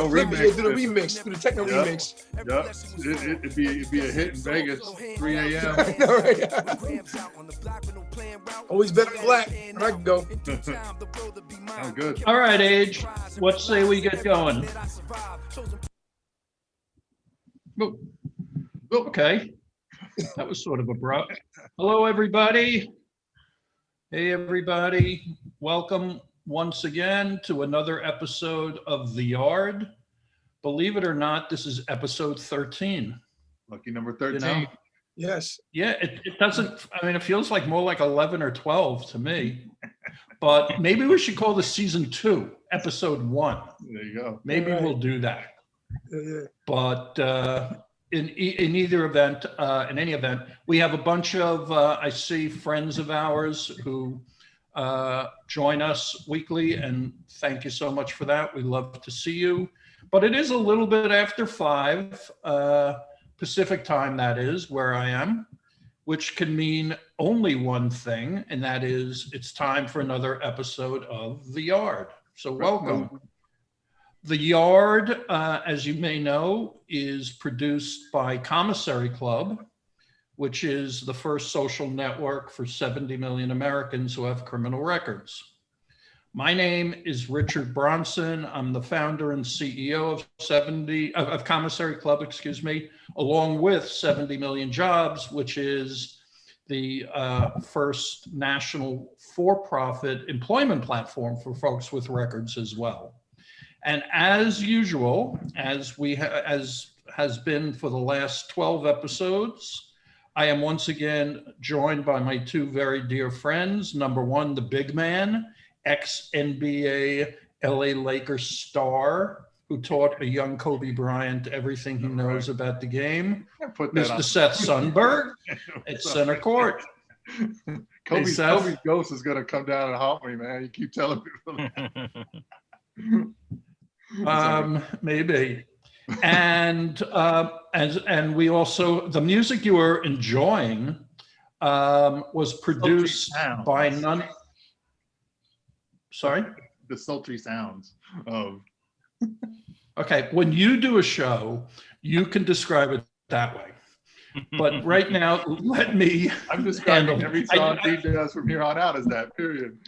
remix. Do the remix. Do the techno remix. Yep. It'd be a hit in Vegas, 3 a.m. Always better than black. There I go. Oh, good. All right, Age. What say we get going? Oh, okay. That was sort of abrupt. Hello, everybody. Hey, everybody. Welcome once again to another episode of The Yard. Believe it or not, this is episode 13. Lucky number 13. You know? Yes. Yeah, it doesn't, I mean, it feels like more like 11 or 12 to me. But maybe we should call this season 2, episode 1. There you go. Maybe we'll do that. Yeah. But in either event, in any event, we have a bunch of, I see friends of ours who join us weekly, and thank you so much for that. We love to see you. But it is a little bit after 5 Pacific time, that is, where I am, which can mean only one thing, and that is it's time for another episode of The Yard. So welcome. The Yard, as you may know, is produced by Commissary Club, which is the first social network for 70 million Americans who have criminal records. My name is Richard Bronson. I'm the founder and CEO of Commissary Club, along with 70 Million Jobs, which is the first national for-profit employment platform for folks with records as well. And as usual, as has been for the last 12 episodes, I am once again joined by my two very dear friends. Number one, the big man, ex-NBA LA Lakers star, who taught a young Kobe Bryant everything he knows about the game, Mr. Seth Sundberg at center court. Kobe's ghost is going to come down and haunt me, man. You keep telling people that. Maybe. And we also, the music you were enjoying was produced by none. Sorry? The sultry sounds of. Okay, when you do a show, you can describe it that way. But right now, let me. I'm describing every song he does from here on out as that, period.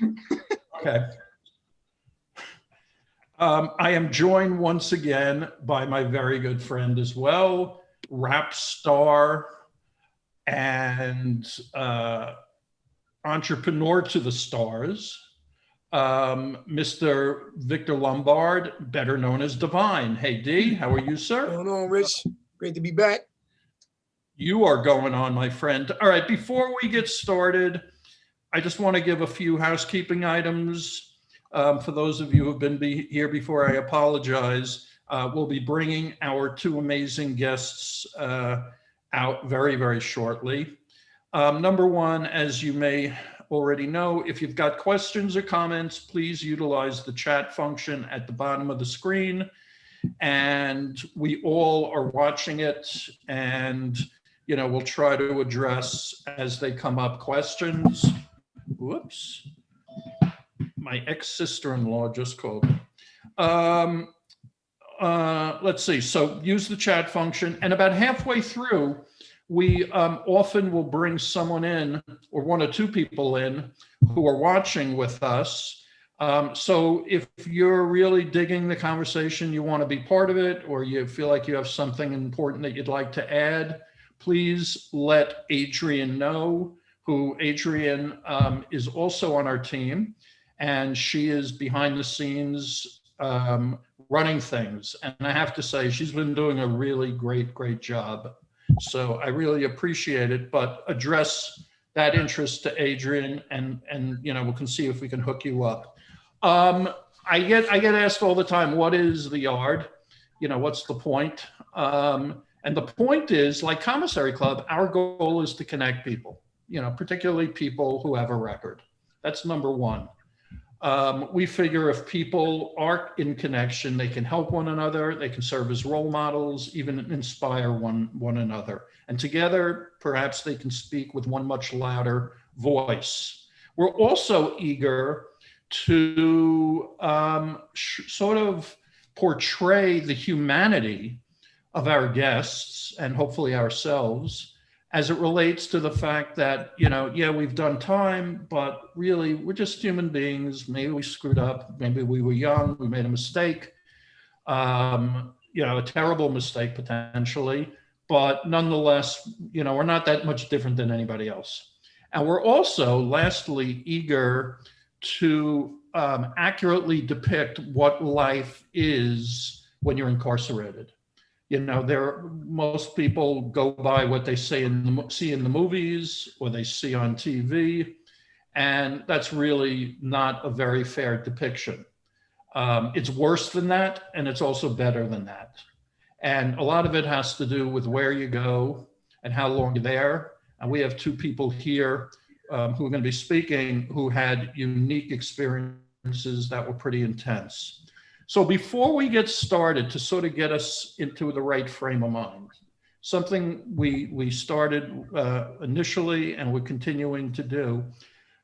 Okay. I am joined once again by my very good friend as well, rap star and entrepreneur to the stars, Mr. Victor Lombard, better known as Divine. Hey, D, how are you, sir? What's going on, Rich? Great to be back. You are going on, my friend. All right, before we get started, I just want to give a few housekeeping items. For those of you who have been here before, I apologize. We'll be bringing our two amazing guests out very, very shortly. Number one, as you may already know, if you've got questions or comments, please utilize the chat function at the bottom of the screen. And we all are watching it, and we'll try to address as they come up questions. Whoops. My ex-sister-in-law just called me. Let's see. So use the chat function. And about halfway through, we often will bring someone in, or one or two people in, who are watching with us. So if you're really digging the conversation, you want to be part of it, or you feel like you have something important that you'd like to add, please let Adrian know, who Adrian is also on our team. And she is behind the scenes running things. And I have to say, she's been doing a really great job. So I really appreciate it, but address that interest to Adrian, and we can see if we can hook you up. I get asked all the time, what is The Yard? What's the point? And the point is, like Commissary Club, our goal is to connect people, particularly people who have a record. That's number one. We figure if people are in connection, they can help one another, they can serve as role models, even inspire one another. And together, perhaps they can speak with one much louder voice. We're also eager to sort of portray the humanity of our guests and hopefully ourselves as it relates to the fact that, yeah, we've done time, but really we're just human beings. Maybe we screwed up. Maybe we were young. We made a mistake, a terrible mistake potentially, but nonetheless, we're not that much different than anybody else. And we're also, lastly, eager to accurately depict what life is when you're incarcerated. Most people go by what they see in the movies or they see on TV, and that's really not a very fair depiction. It's worse than that, and it's also better than that. And a lot of it has to do with where you go and how long you're there. And we have two people here who are going to be speaking who had unique experiences that were pretty intense. So before we get started, to sort of get us into the right frame of mind, something we started initially and we're continuing to do.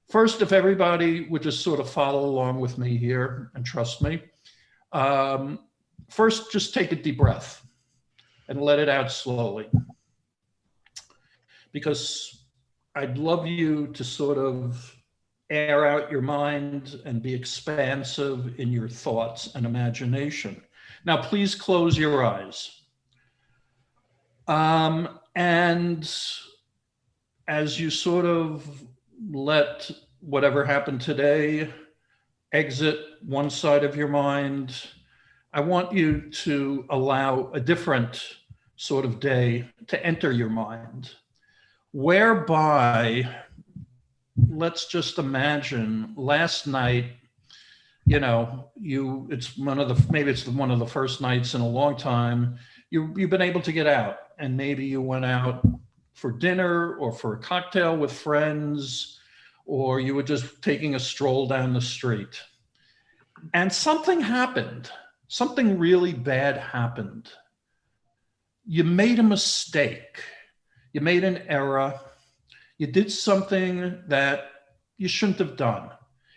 First, if everybody would just sort of follow along with me here and trust me. First, just take a deep breath and let it out slowly. Because I'd love you to sort of air out your mind and be expansive in your thoughts and imagination. Now, please close your eyes. And as you sort of let whatever happened today exit one side of your mind, I want you to allow a different sort of day to enter your mind, whereby, let's just imagine last night, it's one of the first nights in a long time you've been able to get out, and maybe you went out for dinner or for a cocktail with friends, or you were just taking a stroll down the street, and something happened. Something really bad happened. You made a mistake. You made an error. You did something that you shouldn't have done.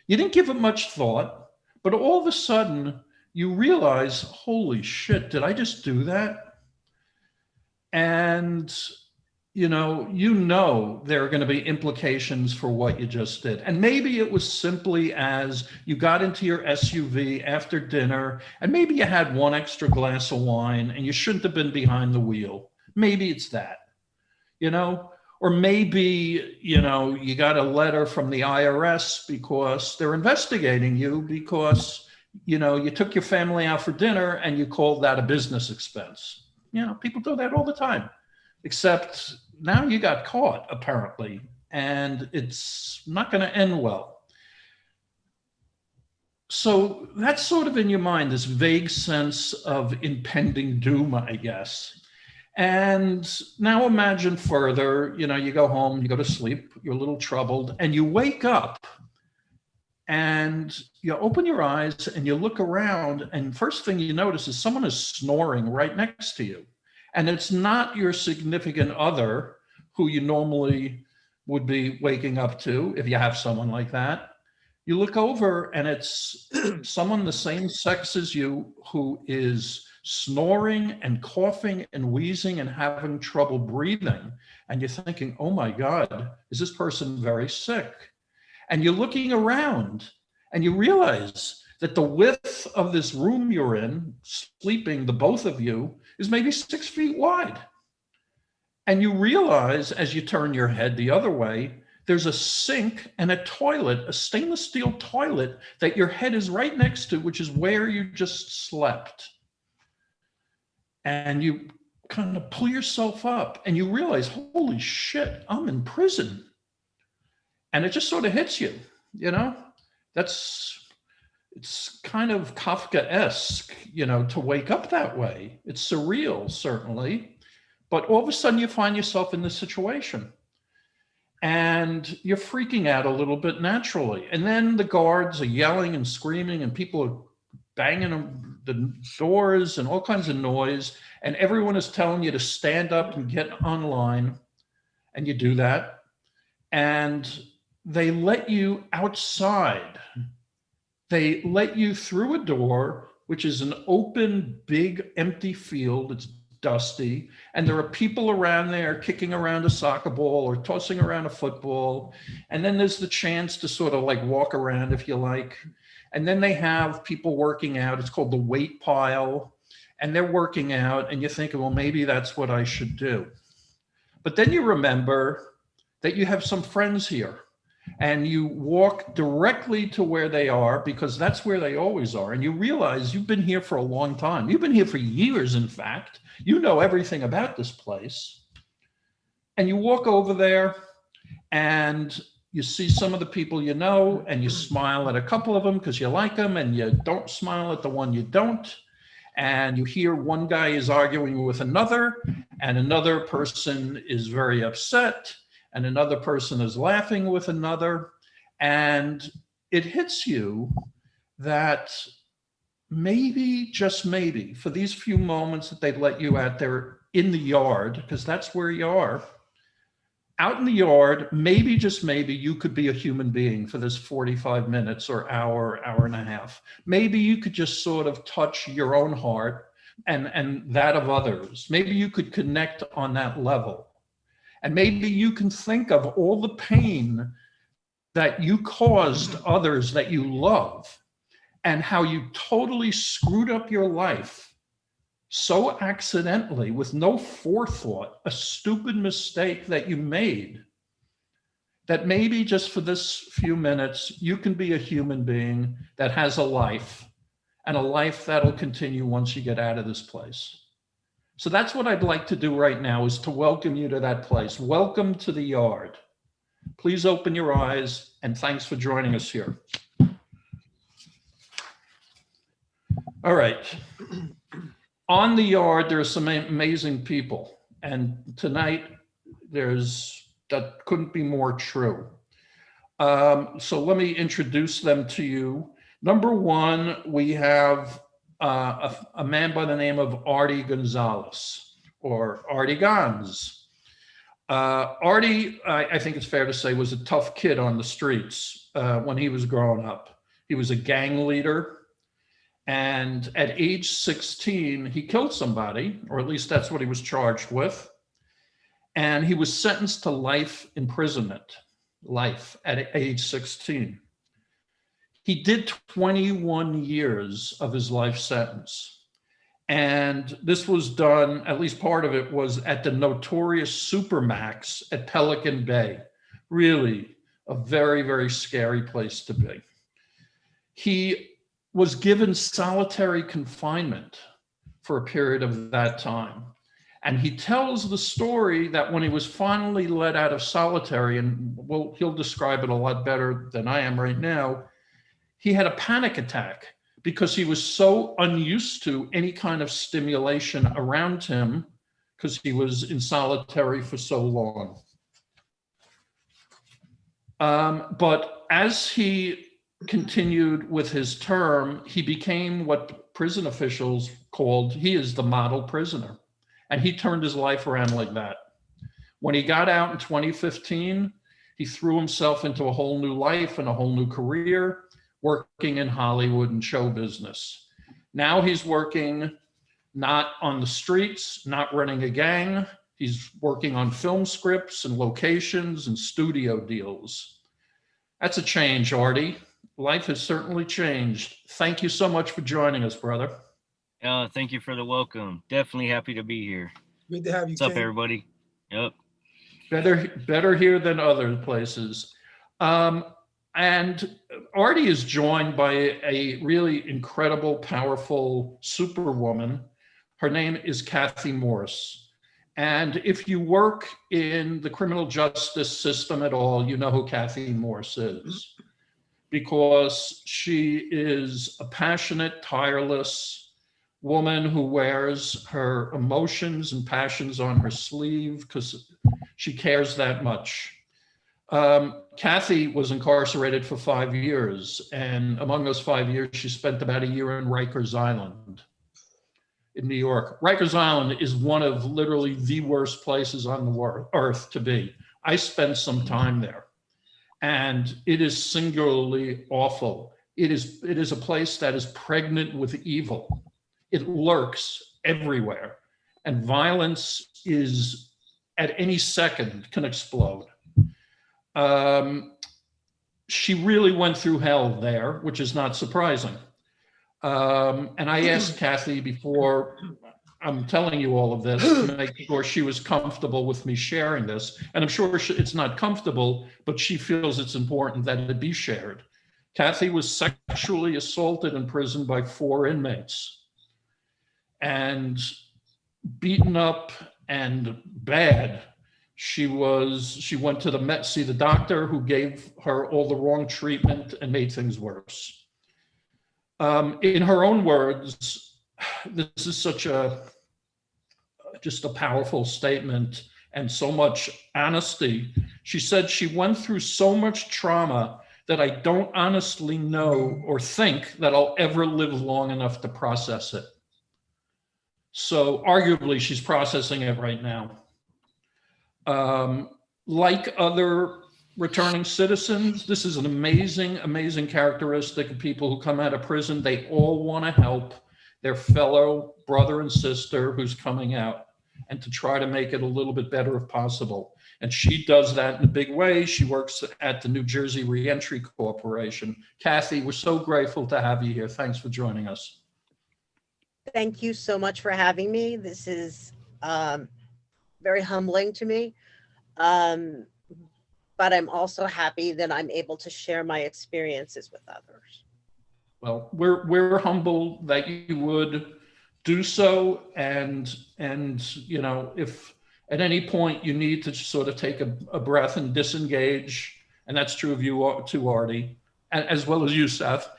You didn't give it much thought, but all of a sudden you realize, holy shit, did I just do that? And there are going to be implications for what you just did. And maybe it was simply as you got into your SUV after dinner, and maybe you had one extra glass of wine and you shouldn't have been behind the wheel. Maybe it's that, or maybe, you got a letter from the IRS because they're investigating you because, you took your family out for dinner and you called that a business expense. People do that all the time, except now you got caught, apparently, and it's not going to end well. So that's sort of in your mind, this vague sense of impending doom, I guess. And now imagine further, you go home, you go to sleep, you're a little troubled, and you wake up and you open your eyes and you look around, and first thing you notice is someone is snoring right next to you. And it's not your significant other who you normally would be waking up to if you have someone like that. You look over and it's someone the same sex as you who is snoring and coughing and wheezing and having trouble breathing. And you're thinking, oh my God, is this person very sick? And you're looking around and you realize that the width of this room you're in, sleeping, the both of you, is maybe 6 feet wide. And you realize as you turn your head the other way, there's a sink and a toilet, a stainless steel toilet that your head is right next to, which is where you just slept. And you kind of pull yourself up and you realize, holy shit, I'm in prison. And it just sort of hits you, it's kind of Kafkaesque, to wake up that way. It's surreal, certainly. But all of a sudden you find yourself in this situation and you're freaking out a little bit naturally. And then the guards are yelling and screaming and people are banging on the doors and all kinds of noise. And everyone is telling you to stand up and get online. And you do that. And they let you outside. They let you through a door which is an open, big, empty field. It's dusty. And there are people around there kicking around a soccer ball or tossing around a football. And then there's the chance to sort of like walk around if you like. And then they have people working out. It's called the weight pile. And they're working out. And you're thinking, well, maybe that's what I should do. But then you remember that you have some friends here. And you walk directly to where they are because that's where they always are. And you realize you've been here for a long time. You've been here for years, in fact. You know everything about this place. And you walk over there and you see some of the people you know, and you smile at a couple of them because you like them, and you don't smile at the one you don't. And you hear one guy is arguing with another, and another person is very upset. And another person is laughing with another, and it hits you that maybe, just maybe, for these few moments that they let you out there in the yard, because that's where you are, out in the yard, maybe, just maybe, you could be a human being for this 45 minutes or hour, hour and a half. Maybe you could just sort of touch your own heart and that of others. Maybe you could connect on that level. And maybe you can think of all the pain that you caused others that you love and how you totally screwed up your life so accidentally with no forethought, a stupid mistake that you made, that maybe just for this few minutes, you can be a human being that has a life, and a life that'll continue once you get out of this place. So that's what I'd like to do right now, is to welcome you to that place. Welcome to the yard. Please open your eyes, and thanks for joining us here. All right. On the yard, there are some amazing people. And tonight, that couldn't be more true. So let me introduce them to you. Number one, we have a man by the name of Artie Gonzalez, or Artie Gonz. Artie, I think it's fair to say, was a tough kid on the streets when he was growing up. He was a gang leader, and at age 16, he killed somebody, or at least that's what he was charged with. And he was sentenced to life imprisonment, life at age 16. He did 21 years of his life sentence. And this was done, at least part of it was at the notorious Supermax at Pelican Bay. Really a very, very scary place to be. He was given solitary confinement for a period of that time. And he tells the story that when he was finally let out of solitary, and well, he'll describe it a lot better than I am right now, he had a panic attack because he was so unused to any kind of stimulation around him because he was in solitary for so long. But as he continued with his term, he became what prison officials called, he is the model prisoner. And he turned his life around like that. When he got out in 2015, he threw himself into a whole new life and a whole new career, working in Hollywood and show business. Now he's working not on the streets, not running a gang. He's working on film scripts and locations and studio deals. That's a change, Artie. Life has certainly changed. Thank you so much for joining us, brother. Thank you for the welcome. Definitely happy to be here. Good to have you. What's up, King. everybody? Yep. Better here than other places. And Artie is joined by a really incredible, powerful superwoman. Her name is Kathy Morse. And if you work in the criminal justice system at all, you know who Kathy Morse is, because she is a passionate, tireless woman who wears her emotions and passions on her sleeve because she cares that much. Kathy was incarcerated for 5 years, and among those 5 years, she spent about a year in Rikers Island in New York. Rikers Island is one of literally the worst places on the earth to be. I spent some time there, and it is singularly awful. it is a place that is pregnant with evil. It lurks everywhere, and violence is at any second can explode. She really went through hell there, which is not surprising. And I asked Kathy before I'm telling you all of this to make sure she was comfortable with me sharing this. And I'm sure it's not comfortable, but she feels it's important that it be shared. Kathy was sexually assaulted in prison by 4 inmates and beaten up and bad. She went to see the doctor, who gave her all the wrong treatment and made things worse. In her own words, this is just a powerful statement and so much honesty. She said she went through so much trauma that I don't honestly know or think that I'll ever live long enough to process it. So arguably she's processing it right now. Like other returning citizens, this is an amazing, amazing characteristic of people who come out of prison. They all want to help their fellow brother and sister who's coming out, and to try to make it a little bit better if possible. And she does that in a big way. She works at the New Jersey Reentry Corporation. Kathy, we're so grateful to have you here. Thanks for joining us. Thank you so much for having me. This is very humbling to me. But I'm also happy that I'm able to share my experiences with others. Well, we're humble that you would do so, and you know, if at any point you need to sort of take a breath and disengage, and that's true of you too, Artie, and as well as you, Seth.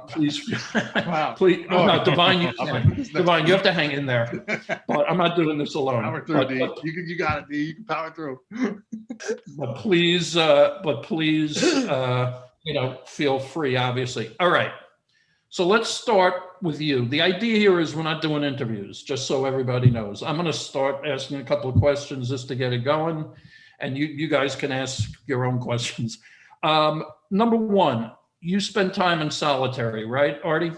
Please, Wow. please, Oh, no, Divine, you can. Divine, you have to hang in there. But I'm not doing this alone. Power through, D. You got it, D. You can power through. But please, you know, feel free, obviously. All right. So let's start with you. The idea here is we're not doing interviews, just so everybody knows. I'm going to start asking a couple of questions just to get it going, and you guys can ask your own questions. Number one, you spent time in solitary, right, Artie?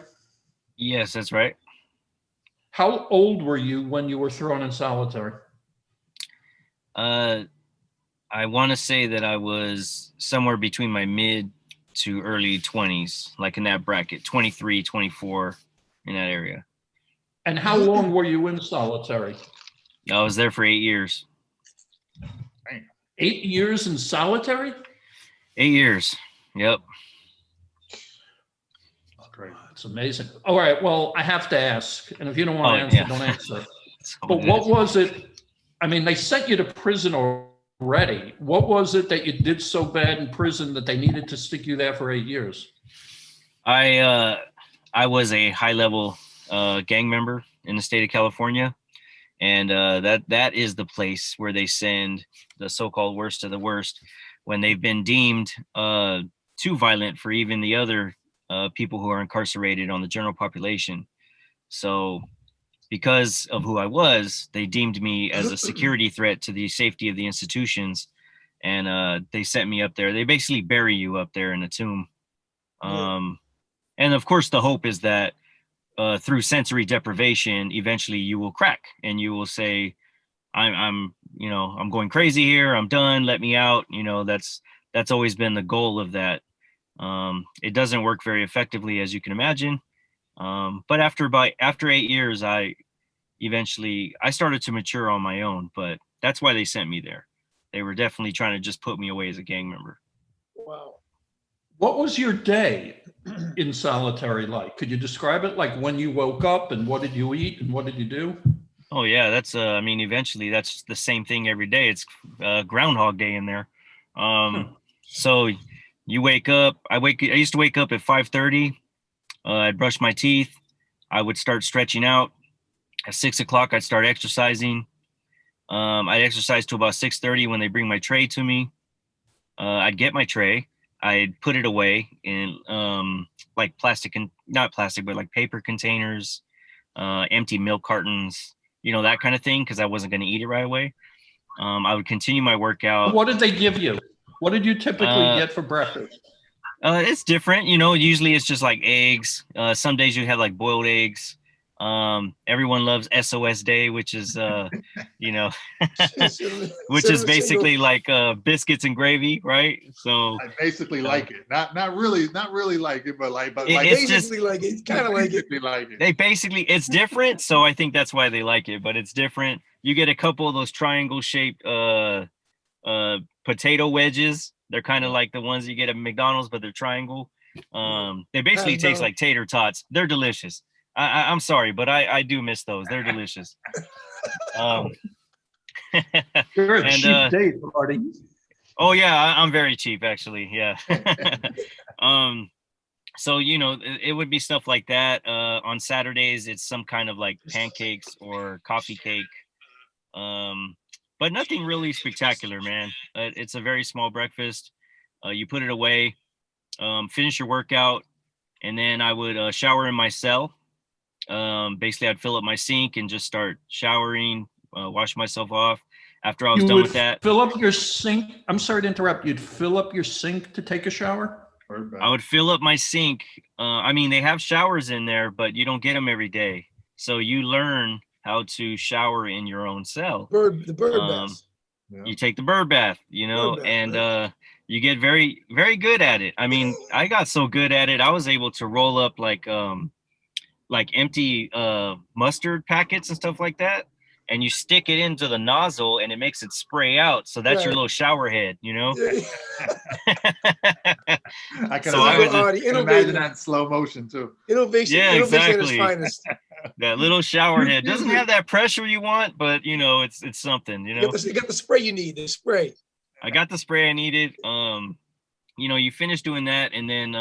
Yes, that's right. How old were you when you were thrown in solitary? I want to say that I was somewhere between my mid to early 20s, like in that bracket, 23, 24, in that area. And how long were you in solitary? I was there for 8 years. 8 years in solitary? 8 years. Yep. Great. It's amazing. All right. Well, I have to ask, and if you don't want to answer, don't answer. But what was it? I mean, they sent you to prison already. What was it that you did so bad in prison that they needed to stick you there for 8 years? I was a high-level gang member in the state of California, and that is the place where they send the so-called worst of the worst when they've been deemed too violent for even the other people who are incarcerated on the general population. So because of who I was, they deemed me as a security threat to the safety of the institutions. And they sent me up there. They basically bury you up there in a tomb. And of course, the hope is that through sensory deprivation, eventually you will crack and you will say, I'm going crazy here. I'm done. Let me out. You know, that's always been the goal of that. It doesn't work very effectively, as you can imagine. But after 8 years, I started to mature on my own, but that's why they sent me there. They were definitely trying to just put me away as a gang member. Wow. What was your day in solitary like? Could you describe it? Like when you woke up, and what did you eat and what did you do? Oh yeah, that's eventually that's the same thing every day. It's Groundhog Day in there. So you wake up. I used to wake up at 5:30. I'd brush my teeth. I would start stretching out. At 6 o'clock, I'd start exercising. I'd exercise till about 6:30 when they bring my tray to me. I'd get my tray. I'd put it away in like plastic, and not plastic, but like paper containers, empty milk cartons, that kind of thing, because I wasn't going to eat it right away. I would continue my workout. What did they give you? What did you typically get for breakfast? It's different, you know. Usually it's just like eggs. Some days you have like boiled eggs. Everyone loves SOS Day, which is you know, which is basically like biscuits and gravy, right? So I basically like it. Not really like it, but like it's just basically like it, kind of like it. basically like it. they basically it's different. So I think that's why they like it, but it's different. You get a couple of those triangle shaped potato wedges. They're kind of like the ones you get at McDonald's, but they're triangle. They basically taste like tater tots. They're delicious. I'm sorry, but I do miss those. They're delicious. You're a And, cheap date, Marty. oh yeah, I'm very cheap actually. Yeah. So you know, it would be stuff like that. On Saturdays, it's some kind of like pancakes or coffee cake. But nothing really spectacular, man. It's a very small breakfast. You put it away, finish your workout, and then I would shower in my cell. Basically, I'd fill up my sink and just start showering, wash myself off. After I was done with that, fill up your sink. I'm sorry to interrupt. You'd fill up your sink to take a shower? I would fill up my sink. I mean, they have showers in there, but you don't get them every day. So you learn how to shower in your own cell. The bird bath. You take the bird bath, you know, and you get very, very good at it. I mean, I got so good at it, I was able to roll up like empty mustard packets and stuff like that, and you stick it into the nozzle and it makes it spray out. So that's your little shower head, you know. I can imagine that in slow motion too. Innovation, yeah, innovation exactly. at its finest. That little shower head doesn't have that pressure you want, but you know, it's something, you know. You got the spray you need, the spray. I got the spray I needed. You know, you finish doing that, and then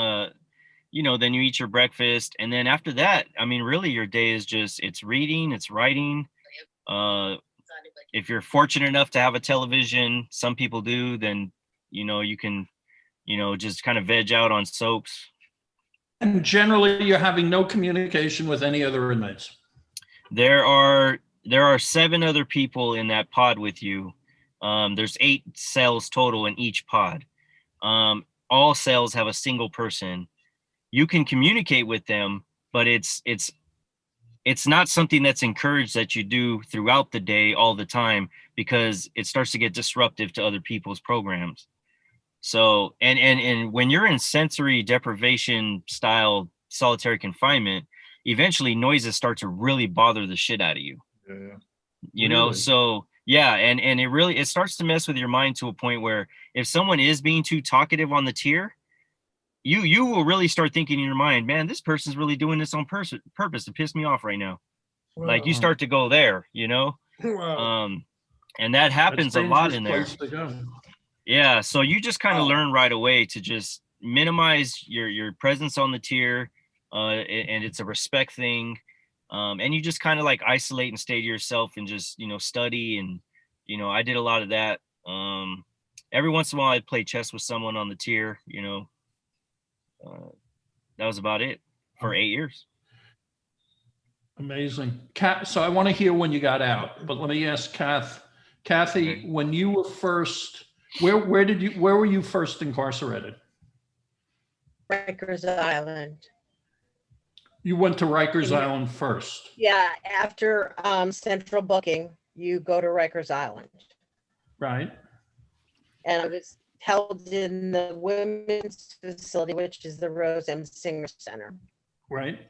you know, then you eat your breakfast, and then after that, I mean, really your day is just it's reading, it's writing. If you're fortunate enough to have a television, some people do, then you know, you can, you know, just kind of veg out on soaps. And generally, you're having no communication with any other inmates. There are 7 other people in that pod with you. There's 8 cells total in each pod. All cells have a single person. You can communicate with them, but it's not something that's encouraged that you do throughout the day all the time, because it starts to get disruptive to other people's programs. So, and when you're in sensory deprivation style solitary confinement, eventually noises start to really bother the shit out of you. Yeah. You know, so yeah, and it starts to mess with your mind to a point where if someone is being too talkative on the tier, you will really start thinking in your mind, man, this person's really doing this on purpose to piss me off right now. Wow. Like you start to go there, you know. Wow. And that happens a lot in there. Yeah, so you just kind of learn right away to just minimize your presence on the tier, and it's a respect thing, and you just kind of like isolate and stay to yourself and just, you know, study. And you know, I did a lot of that. Every once in a while I'd play chess with someone on the tier, you know. That was about it for 8 years. Amazing. So I want to hear when you got out, but let me ask Kathy, when you were first, where were you first incarcerated? Rikers Island. You went to Rikers Island first? Yeah, after central booking, you go to Rikers Island. Right. And I was held in the women's facility, which is the Rose M. Singer Center. Right.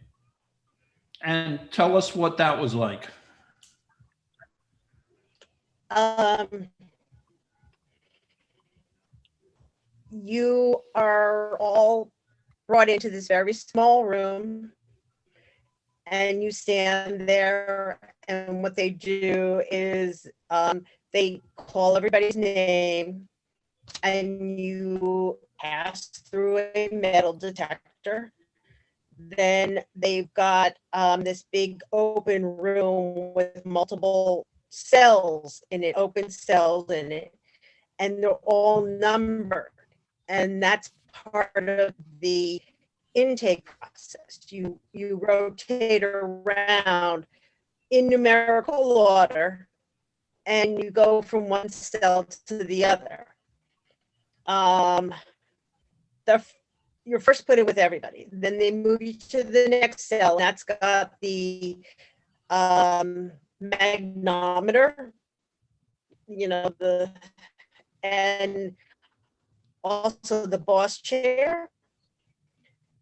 And tell us what that was like. You are all brought into this very small room, and you stand there, and what they do is they call everybody's name, and you pass through a metal detector. Then they've got this big open room with multiple cells in it, open cells in it, and they're all numbered. And that's part of the intake process. You rotate around in numerical order, and you go from one cell to the other. you're first put in with everybody. Then they move you to the next cell. That's got the magnometer, and also the boss chair.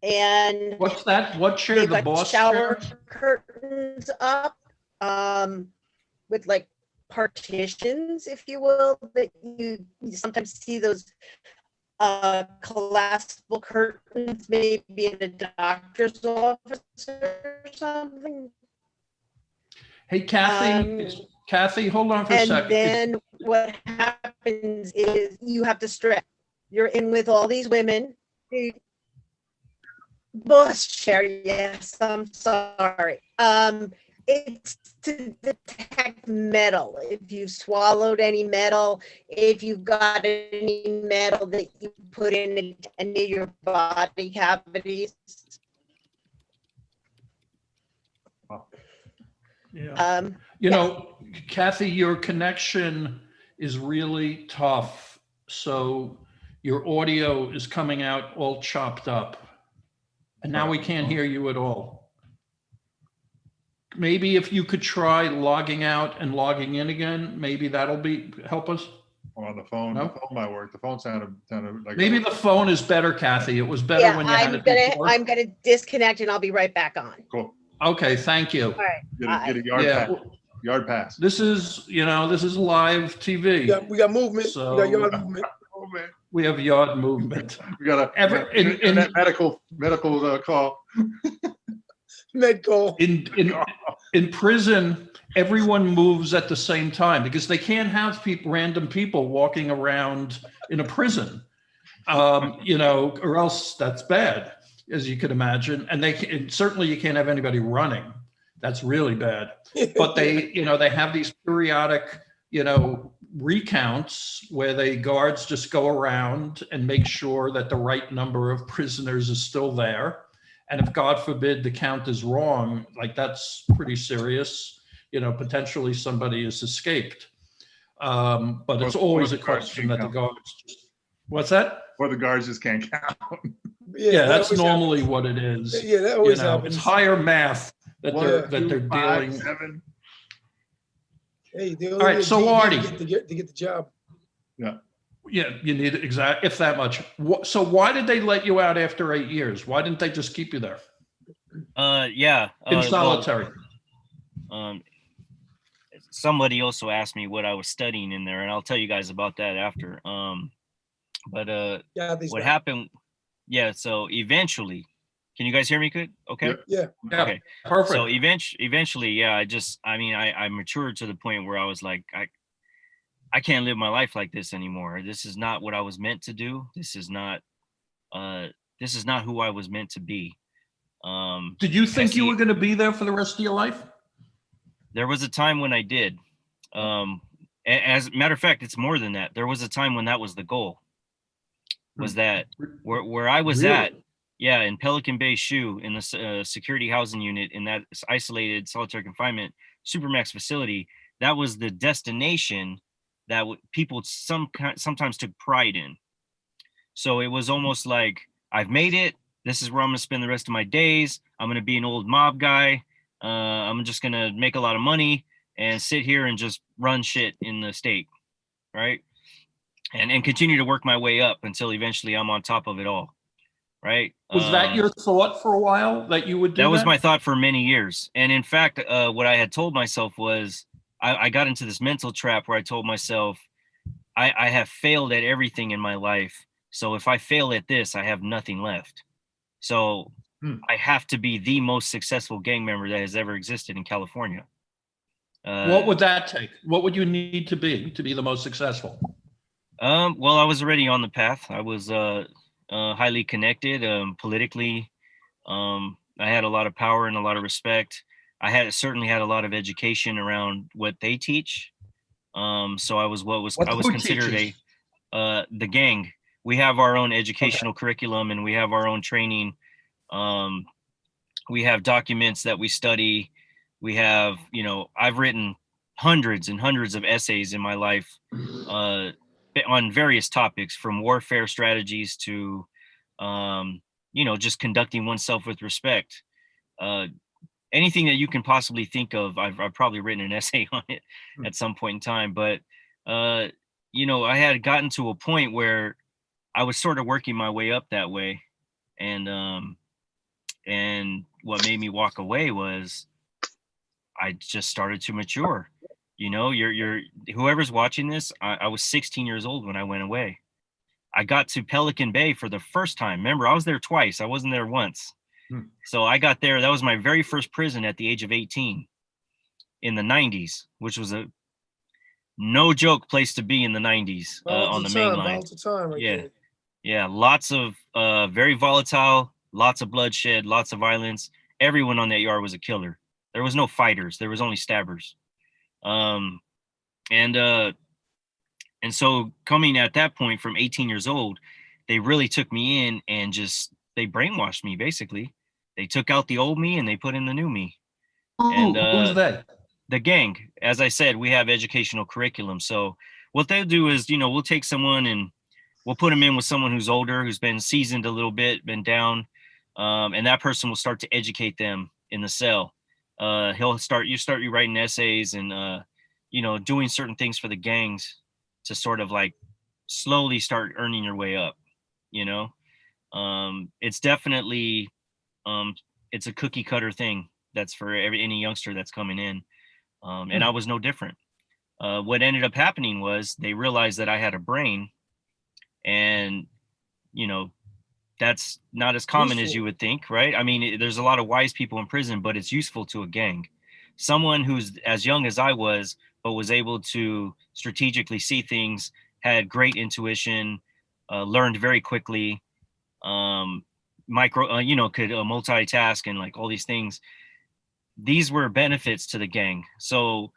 And What's that? What chair? they've The got boss shower chair? curtains up, with like partitions, if you will, that you sometimes see those collapsible curtains, maybe in a doctor's office or something. Hey, Kathy, Kathy, hold on for a And second. then what happens is you have to stretch. You're in with all these women. The boss chair, yes, I'm sorry. It's to detect metal. If you swallowed any metal, if you got any metal that you put in any of your body cavities. Yeah. Kathy, your connection is really tough. So your audio is coming out all chopped up. And now we can't hear you at all. Maybe if you could try logging out and logging in again, maybe that'll help us. On the phone, No? the phone might work. The phone sounded like. Maybe the phone is better, Kathy. It was better when you had it before. I'm gonna disconnect and I'll be right back on. Cool. Okay, thank you. All right. Get a yard pass. Yard pass. This is live TV. We got movement. So- We got yard movement. Oh man, We have yard movement. we got a medical call. Med call. In prison, everyone moves at the same time because they can't have random people walking around in a prison, or else that's bad, as you could imagine. And certainly you can't have anybody running. That's really bad. But they have these periodic, recounts where the guards just go around and make sure that the right number of prisoners is still there. And if God forbid the count is wrong, like that's pretty serious, potentially somebody has escaped. But it's always a question that the guards, what's that? Or the guards just can't count. Yeah, that's always normally happens. what it is. Yeah, that always happens. It's higher math that they're 1, 2, 5, dealing. 7. Hey, they All right, so Artie. to get the job. Yeah, you need if that much. So why did they let you out after 8 years? Why didn't they just keep you there? In solitary. Somebody also asked me what I was studying in there, and I'll tell you guys about that after. What happened? Yeah, so eventually, can you guys hear me good? Okay. Yeah. Okay. Perfect. So eventually, yeah, I matured to the point where I was like, I can't live my life like this anymore. This is not what I was meant to do. This is not who I was meant to be. Did you think you were going to be there for the rest of your life? There was a time when I did. As a matter of fact, it's more than that. There was a time when that was the goal. Was that where I was at? Yeah, in Pelican Bay Shoe, in the security housing unit, in that isolated solitary confinement supermax facility. That was the destination that people sometimes took pride in. So it was almost like, I've made it. This is where I'm going to spend the rest of my days. I'm going to be an old mob guy. I'm just going to make a lot of money and sit here and just run shit in the state, right? And continue to work my way up until eventually I'm on top of it all, right? Was that your thought for a while, that you would do that? That was my thought for many years. And in fact, what I had told myself was, I got into this mental trap where I told myself, I have failed at everything in my life. So if I fail at this, I have nothing left. So I have to be the most successful gang member that has ever existed in California. What would that take? What would you need to be the most successful? Well, I was already on the path. I was highly connected politically. I had a lot of power and a lot of respect. I certainly had a lot of education around what they teach. So I was considered the gang. We have our own educational curriculum, and we have our own training. We have documents that we study. We have, I've written hundreds and hundreds of essays in my life on various topics, from warfare strategies to just conducting oneself with respect. Anything that you can possibly think of, I've probably written an essay on it at some point in time. But I had gotten to a point where I was sort of working my way up that way, and what made me walk away was I just started to mature. You're whoever's watching this, I was 16 years old when I went away. I got to Pelican Bay for the first time. Remember, I was there twice. I wasn't there once. So I got there. That was my very first prison at the age of 18 in the 90s, which was a no joke place to be in the 90s on the main line. Volatile time right Yeah. there. Yeah. Lots of very volatile, lots of bloodshed, lots of violence. Everyone on that yard was a killer. There was no fighters. There was only stabbers. And so coming at that point from 18 years old, they really took me in and they brainwashed me. Basically, they took out the old me and they put in the new me. Who's they? The gang. As I said, we have educational curriculum. So what they'll do is, we'll take someone and we'll put them in with someone who's older, who's been seasoned a little bit, been down. And that person will start to educate them in the cell. You start writing essays and, doing certain things for the gangs to sort of like slowly start earning your way up. It's definitely, it's a cookie cutter thing. That's for any youngster that's coming in. And I was no different. What ended up happening was they realized that I had a brain, and, that's not as common as you would think, right? I mean, there's a lot of wise people in prison, but it's useful to a gang. Someone who's as young as I was, but was able to strategically see things, had great intuition, learned very quickly, could multitask and like all these things. These were benefits to the gang. So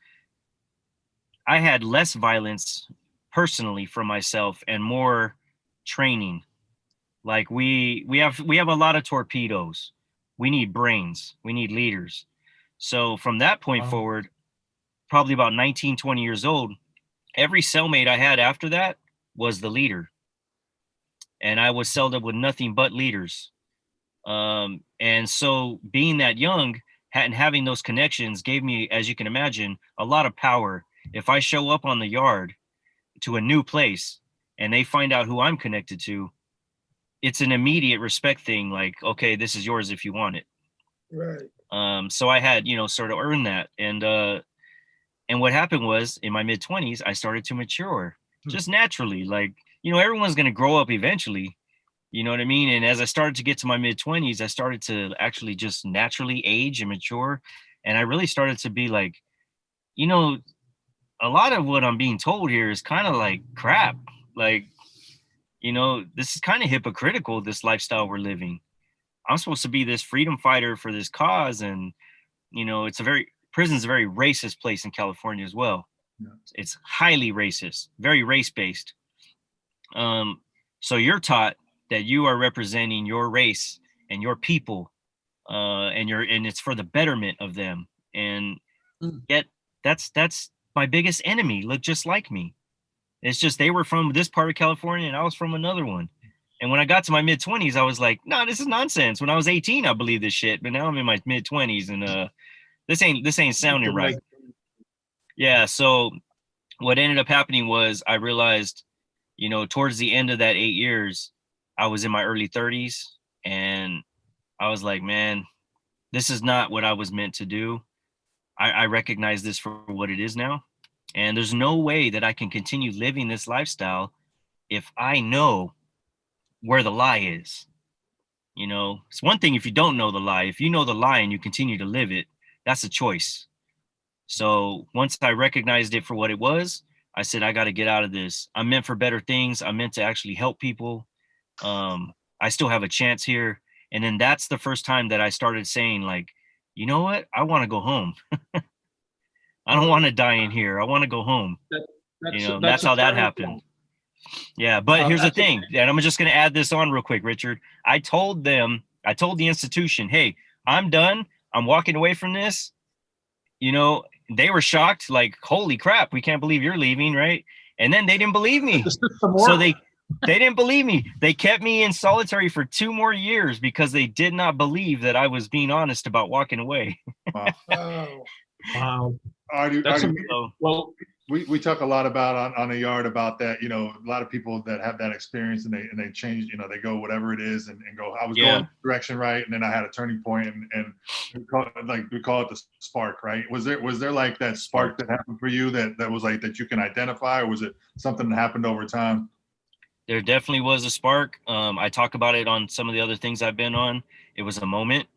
I had less violence personally for myself and more training. Like we have a lot of torpedoes. We need brains. We need leaders. So from that point forward, probably about 19, 20 years old, every cellmate I had after that was the leader. And I was celled up with nothing but leaders. And so being that young and having those connections gave me, as you can imagine, a lot of power. If I show up on the yard to a new place and they find out who I'm connected to, it's an immediate respect thing. Like, okay, this is yours if you want it. Right. So I had, sort of earned that. And what happened was in my mid 20s, I started to mature just naturally. Like, everyone's going to grow up eventually. You know what I mean? And as I started to get to my mid 20s, I started to actually just naturally age and mature. And I really started to be like, a lot of what I'm being told here is kind of like crap. Like, this is kind of hypocritical, this lifestyle we're living. I'm supposed to be this freedom fighter for this cause. And, prison's a very racist place in California as well. Yeah. It's highly racist, very race-based. So you're taught that you are representing your race and your people, and it's for the betterment of them. And yet that's my biggest enemy. Look just like me. It's just they were from this part of California and I was from another one. And when I got to my mid 20s, I was like, no, this is nonsense. When I was 18, I believed this shit, but now I'm in my mid 20s and this ain't sounding right. Yeah. So what ended up happening was I realized, towards the end of that 8 years, I was in my early 30s and I was like, man, this is not what I was meant to do. I recognize this for what it is now. And there's no way that I can continue living this lifestyle if I know where the lie is. It's one thing if you don't know the lie. If you know the lie and you continue to live it, that's a choice. So once I recognized it for what it was, I said, I got to get out of this. I'm meant for better things. I'm meant to actually help people. I still have a chance here. And then that's the first time that I started saying, like, you know what? I want to go home. I don't want to die in here. I want to go home. That's how that happened. Yeah. But here's the thing, and I'm just going to add this on real quick, Richard. I told the institution, hey, I'm done. I'm walking away from this. They were shocked, like, holy crap, we can't believe you're leaving. Right. And then they didn't believe me. So They didn't believe me. They kept me in solitary for 2 more years because they did not believe that I was being honest about walking away. Wow. Oh, Wow. Artie, So, Well, we talk a lot about on the yard about that. You know, a lot of people that have that experience and they change. You know, they go whatever it is and go. I was Yeah. going direction right, and then I had a turning point, and we call it the spark, right? Was there like that spark that happened for you that was like that you can identify, or was it something that happened over time? there definitely was a spark. I talk about it on some of the other things I've been on. It was a moment.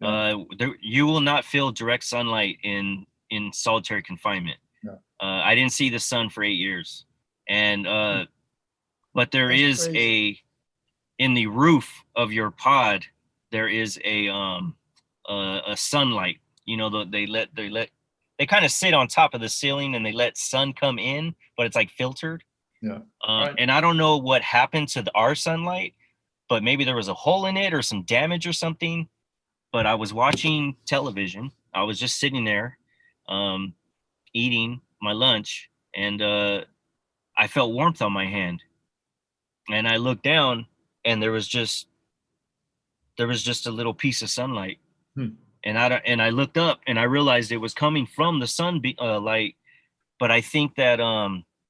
You will not feel direct sunlight in solitary confinement. Yeah. I didn't see the sun for 8 years, and but there That's is crazy. in the roof of your pod there is a sunlight. You know, they kind of sit on top of the ceiling and they let sun come in, but it's like filtered. Yeah. Right. And I don't know what happened to our sunlight, but maybe there was a hole in it or some damage or something. But I was watching television. I was just sitting there, eating my lunch, and I felt warmth on my hand. And I looked down, and there was just a little piece of sunlight. And I looked up, and I realized it was coming from the sun light. But I think that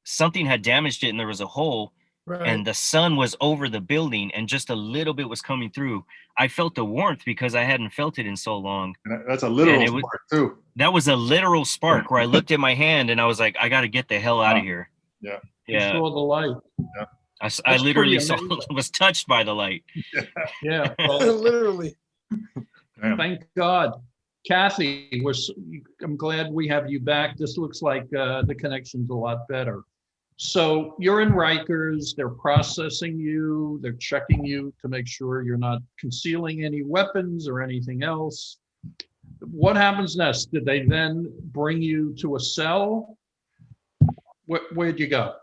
something had damaged it, and there was a hole. right. And the sun was over the building and just a little bit was coming through. I felt the warmth because I hadn't felt it in so long. And that's a literal spark too. That was a literal spark where I looked at my hand and I was like, I got to get the hell out of here. Yeah. You saw the light. Yeah. I literally was touched by the light. Yeah. Well, Literally. thank God. Kathy, I'm glad we have you back. This looks like the connection's a lot better. So you're in Rikers, they're processing you, they're checking you to make sure you're not concealing any weapons or anything else. What happens next? Did they then bring you to a cell? Where'd you go?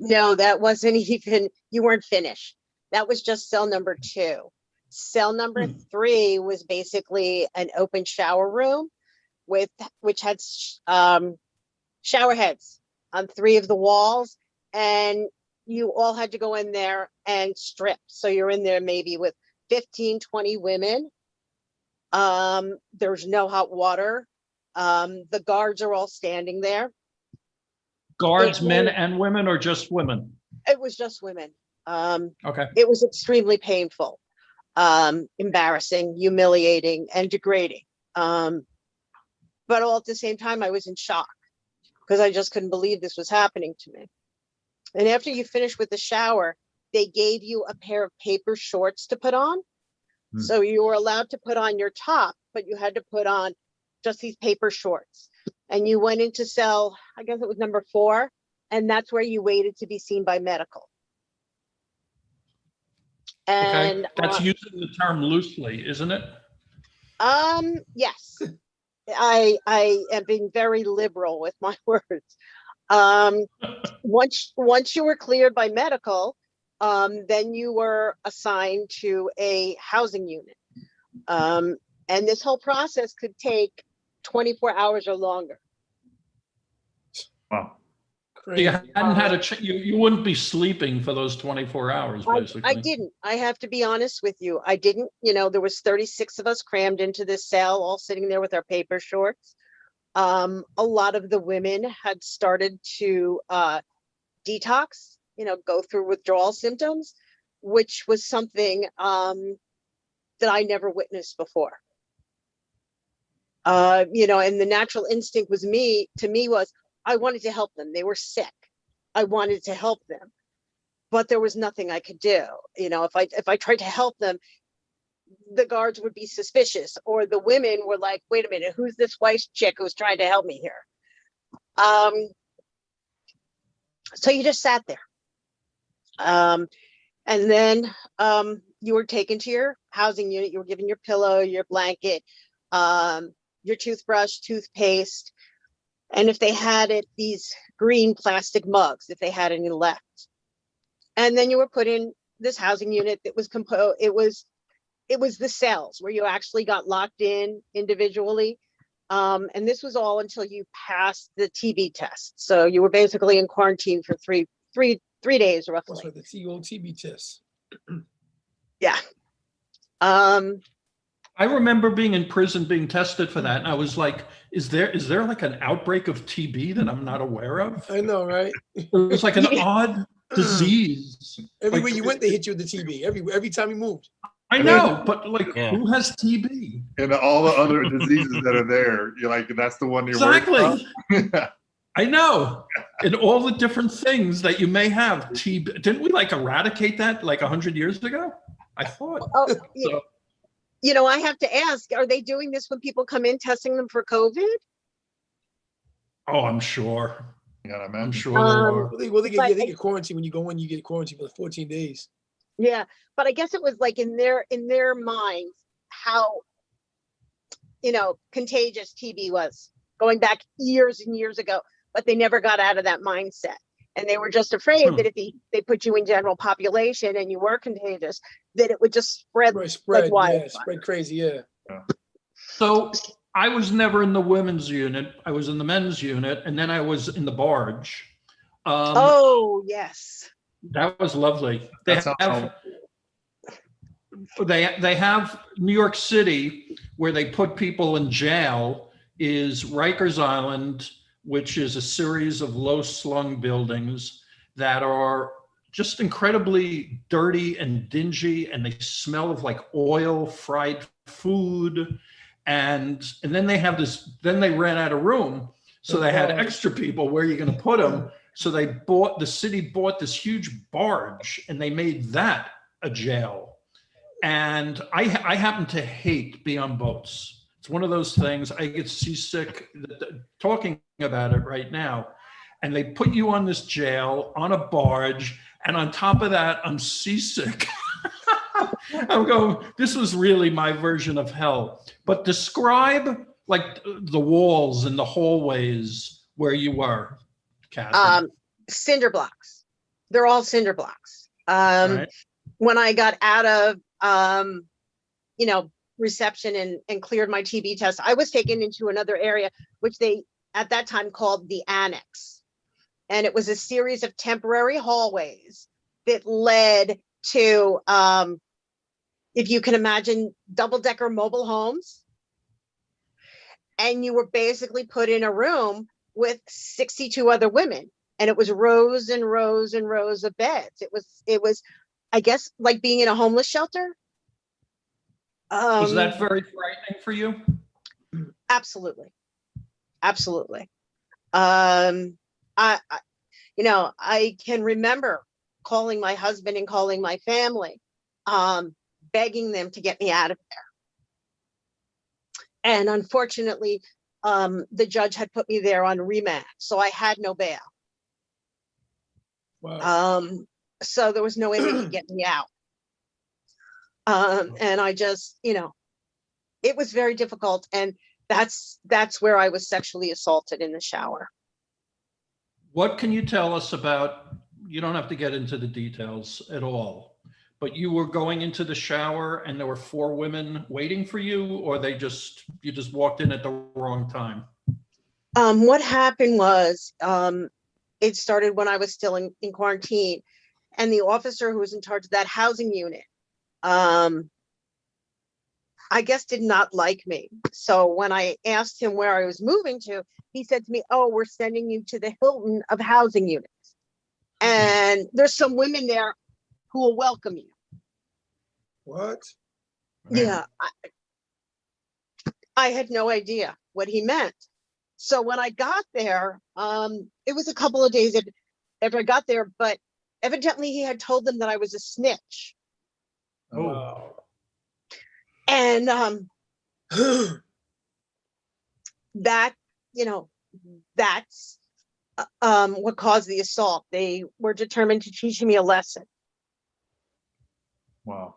No, that wasn't even, you weren't finished. That was just cell number 2. Cell number 3 was basically an open shower room which had shower heads on 3 of the walls, and you all had to go in there and strip. So you're in there maybe with 15, 20 women. There's no hot water. The guards are all standing there. Guards, men and women, or just women? It was just women. Okay. It was extremely painful, embarrassing, humiliating, and degrading. But all at the same time, I was in shock because I just couldn't believe this was happening to me. And after you finish with the shower, they gave you a pair of paper shorts to put on. So you were allowed to put on your top, but you had to put on just these paper shorts. And you went into cell, I guess it was number 4, and that's where you waited to be seen by medical. And okay. That's using the term loosely, isn't it? Yes. I am being very liberal with my words. Once you were cleared by medical, then you were assigned to a housing unit. And this whole process could take 24 hours or longer. Wow. You hadn't had you wouldn't be sleeping for those 24 hours, basically. I didn't. I have to be honest with you. I didn't. You know, there was 36 of us crammed into this cell, all sitting there with our paper shorts. A lot of the women had started to detox, you know, go through withdrawal symptoms, which was something that I never witnessed before. You know, and the natural instinct was was I wanted to help them. They were sick. I wanted to help them, but there was nothing I could do. You know, if I tried to help them, the guards would be suspicious, or the women were like, wait a minute, who's this white chick who's trying to help me here? So you just sat there. And then you were taken to your housing unit. You were given your pillow, your blanket, your toothbrush, toothpaste, and if they had it, these green plastic mugs, if they had any left. And then you were put in this housing unit that was composed. It was the cells where you actually got locked in individually. And this was all until you passed the TB test. So you were basically in quarantine for three 3 days What's roughly. like the TB test? Yeah. I remember being in prison, being tested for that, and I was like, "Is there like an outbreak of TB that I'm not aware of?" I know, right? It was like an odd disease. Everywhere Like, you went, they hit you with the TB. Every time you moved. I know, but like, Yeah. who has TB? And all the other diseases that are there, you're like, that's the one you're worried Exactly. about. I know. And all the different things that you may have. TB. Didn't we like eradicate that like 100 years ago? I thought. Oh, So, you know, I have to ask, are they doing this when people come in, testing them for COVID? oh, I'm sure. You gotta I'm imagine. sure they are. Well, they But get quarantined when you go in. You get quarantined for 14 days. Yeah, but I guess it was like in their minds how, you know, contagious TB was going back years and years ago, but they never got out of that mindset. And they were just afraid that if they put you in general population and you were contagious, that it would just spread Right, spread, wildfire. yeah, spread crazy, yeah. So I was never in the women's unit. I was in the men's unit, and then I was in the barge. Oh, yes. That was lovely. They That sounds have, they have New York City, where they put people in jail, is Rikers Island, which is a series of low-slung buildings that are just incredibly dirty and dingy, and they smell of like oil, fried food. And then they have this, then they ran out of room. So they had extra people. Where are you going to put them? So the city bought this huge barge, and they made that a jail. And I happen to hate being on boats. It's one of those things, I get seasick talking about it right now. And they put you on this jail on a barge, and on top of that, I'm seasick. I'm going, this was really my version of hell. But describe like the walls and the hallways where you were, Kathy. Cinder blocks. They're all cinder blocks. Right. When I got out of, you know, reception and cleared my TB test, I was taken into another area, which they at that time called the annex. And it was a series of temporary hallways that led to, if you can imagine, double-decker mobile homes. And you were basically put in a room with 62 other women. And it was rows and rows and rows of beds. It was, I guess, like being in a homeless shelter. Was that very frightening for you? Absolutely. Absolutely. You know, I can remember calling my husband and calling my family, begging them to get me out of there. And unfortunately, the judge had put me there on remand, so I had no bail. Wow. So there was no way they could get me out. And I just, you know, it was very difficult. And that's where I was sexually assaulted in the shower. What can you tell us about, you don't have to get into the details at all, but you were going into the shower and there were 4 women waiting for you, or you just walked in at the wrong time? What happened was, it started when I was still in quarantine, and the officer who was in charge of that housing unit, I guess did not like me. So when I asked him where I was moving to, he said to me, "Oh, we're sending you to the Hilton of housing units. And there's some women there who will welcome you." What? Yeah. I had no idea what he meant. So when I got there, it was a couple of days after I got there, but evidently he had told them that I was a snitch. Oh, Wow. And that, you know, that's what caused the assault. They were determined to teach me a lesson. Wow.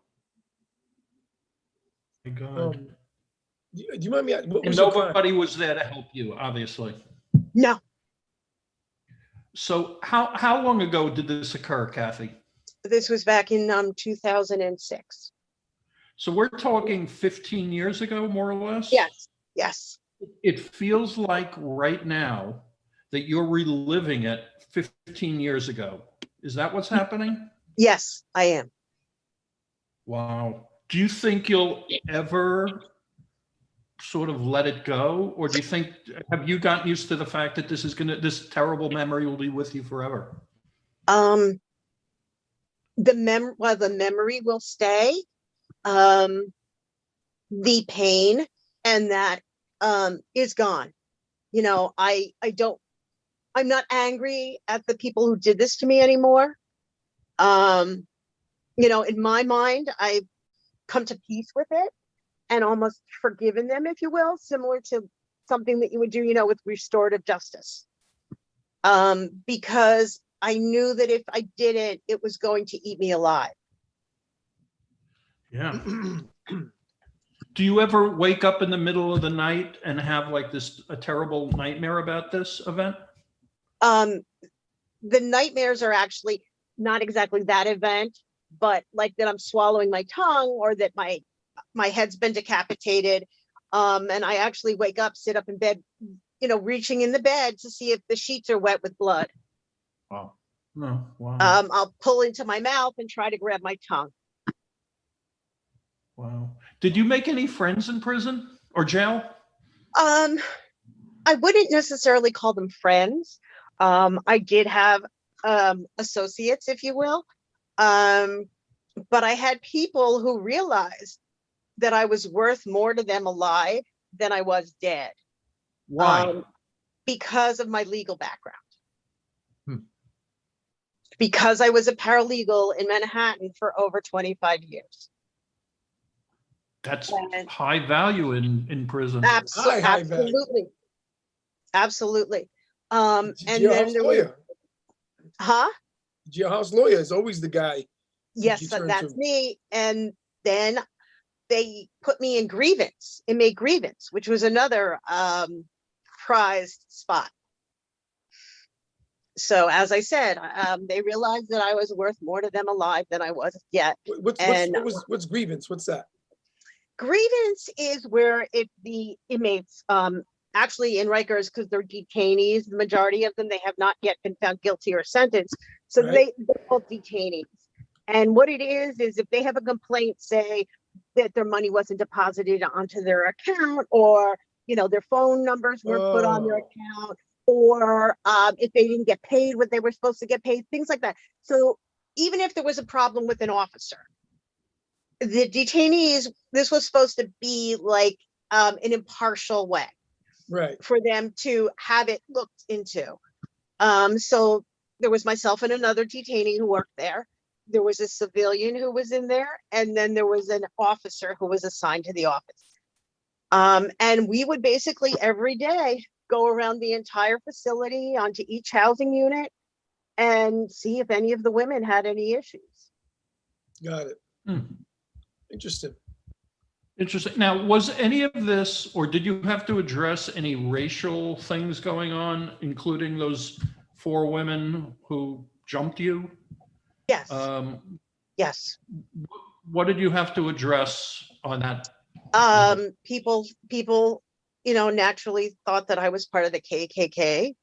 my God. Do you mind me? What And was your crime? nobody was there to help you, obviously. No, So how long ago did this occur, Kathy? this was back in 2006. So we're talking 15 years ago, more or less? Yes, yes. It feels like right now that you're reliving it 15 years ago. Is that what's happening? Yes, I am. Wow. Do you think you'll ever sort of let it go? Or do you think, have you gotten used to the fact that this terrible memory will be with you forever? The memory will stay. The pain and that is gone. You know, I'm not angry at the people who did this to me anymore. You know, in my mind, I've come to peace with it and almost forgiven them, if you will, similar to something that you would do, you know, with restorative justice. Because I knew that if I didn't, it was going to eat me alive. Yeah. Do you ever wake up in the middle of the night and have like a terrible nightmare about this event? The nightmares are actually not exactly that event, but like that I'm swallowing my tongue or that my head's been decapitated. And I actually wake up, sit up in bed, you know, reaching in the bed to see if the sheets are wet with blood. Wow. No. Wow. I'll pull into my mouth and try to grab my tongue. Wow. Did you make any friends in prison or jail? I wouldn't necessarily call them friends. I did have associates, if you will. But I had people who realized that I was worth more to them alive than I was dead. Why? Because of my legal background. Because I was a paralegal in Manhattan for over 25 years. That's high value in prison. Absolutely. Absolutely. And then there was, Jailhouse lawyer is always the guy. Yes, that's me. And then they put me in inmate grievance, which was another prized spot. So as I said, they realized that I was worth more to them alive than I was yet. What's grievance? What's that? Grievance is where if the inmates, actually in Rikers, because they're detainees, the majority of them, they have not yet been found guilty or sentenced. So they're called detainees. And what it is if they have a complaint, say that their money wasn't deposited onto their account, or, you know, their phone numbers weren't put on their account, or if they didn't get paid what they were supposed to get paid, things like that. So even if there was a problem with an officer, the detainees, this was supposed to be like an impartial way, right, for them to have it looked into. So there was myself and another detainee who worked there. There was a civilian who was in there, and then there was an officer who was assigned to the office. And we would basically every day go around the entire facility onto each housing unit and see if any of the women had any issues. Got it. Interesting. Interesting. Now, was any of this, or did you have to address any racial things going on, including those 4 women who jumped you? Yes. Yes. What did you have to address on that? People, you know, naturally thought that I was part of the KKK.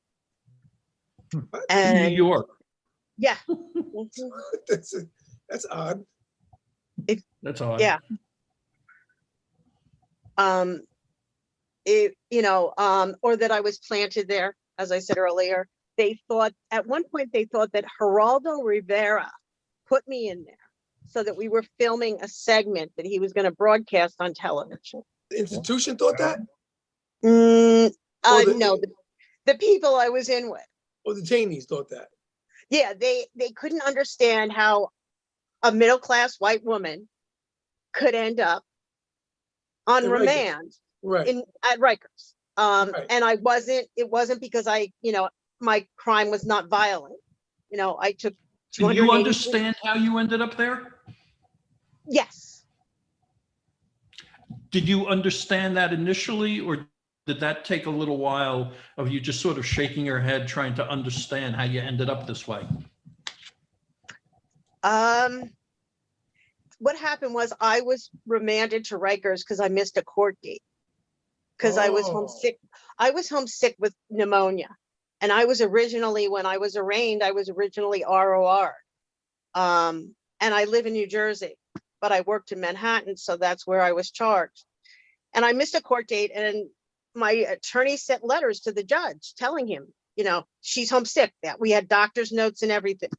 In New York. Yeah. That's odd. That's odd. Yeah. Or that I was planted there, as I said earlier. They thought, at one point, they thought that Geraldo Rivera put me in there so that we were filming a segment that he was going to broadcast on television. The institution thought that? No, the people I was in with. Or the detainees thought that? Yeah, they couldn't understand how a middle-class white woman could end up on remand at Rikers. And it wasn't because my crime was not violent. You know, I took 280. Do you understand how you ended up there? Yes. Did you understand that initially, or did that take a little while of you just sort of shaking your head trying to understand how you ended up this way? What happened was I was remanded to Rikers because I missed a court date because I was homesick. I was homesick with pneumonia. And I was originally, when I was arraigned, I was originally ROR. And I live in New Jersey, but I worked in Manhattan, so that's where I was charged. And I missed a court date, and my attorney sent letters to the judge telling him, you know, she's homesick, that we had doctor's notes and everything.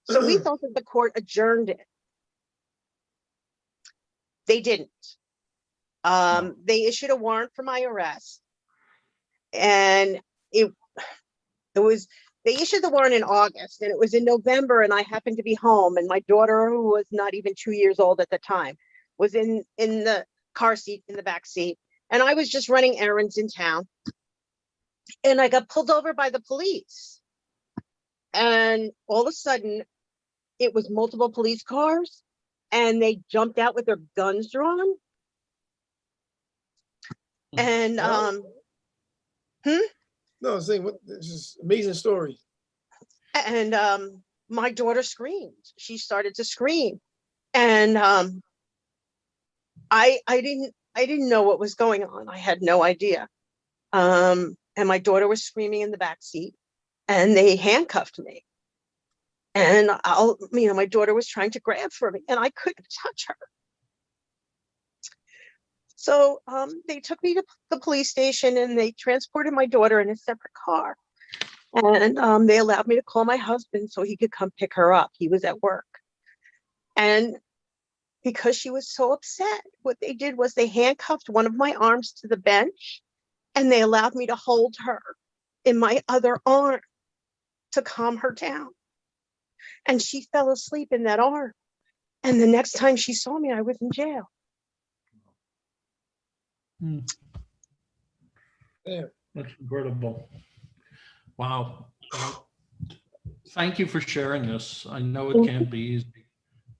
So we thought that the court adjourned it. They didn't. They issued a warrant for my arrest, and they issued the warrant in August, and it was in November, and I happened to be home, and my daughter, who was not even 2 years old at the time, was in the car seat, in the back seat, and I was just running errands in town, and I got pulled over by the police, and all of a sudden it was multiple police cars, and they jumped out with their guns drawn, and No, I'm saying, what, this is amazing story. and my daughter screamed. She started to scream, and I didn't know what was going on. I had no idea. And my daughter was screaming in the back seat, and they handcuffed me. And my daughter was trying to grab for me, and I couldn't touch her. So they took me to the police station, and they transported my daughter in a separate car. And they allowed me to call my husband so he could come pick her up. He was at work. And because she was so upset, what they did was they handcuffed one of my arms to the bench, and they allowed me to hold her in my other arm to calm her down. And she fell asleep in that arm. And the next time she saw me, I was in jail. Yeah. That's incredible. Wow. Well, thank you for sharing this. I know it can't be easy,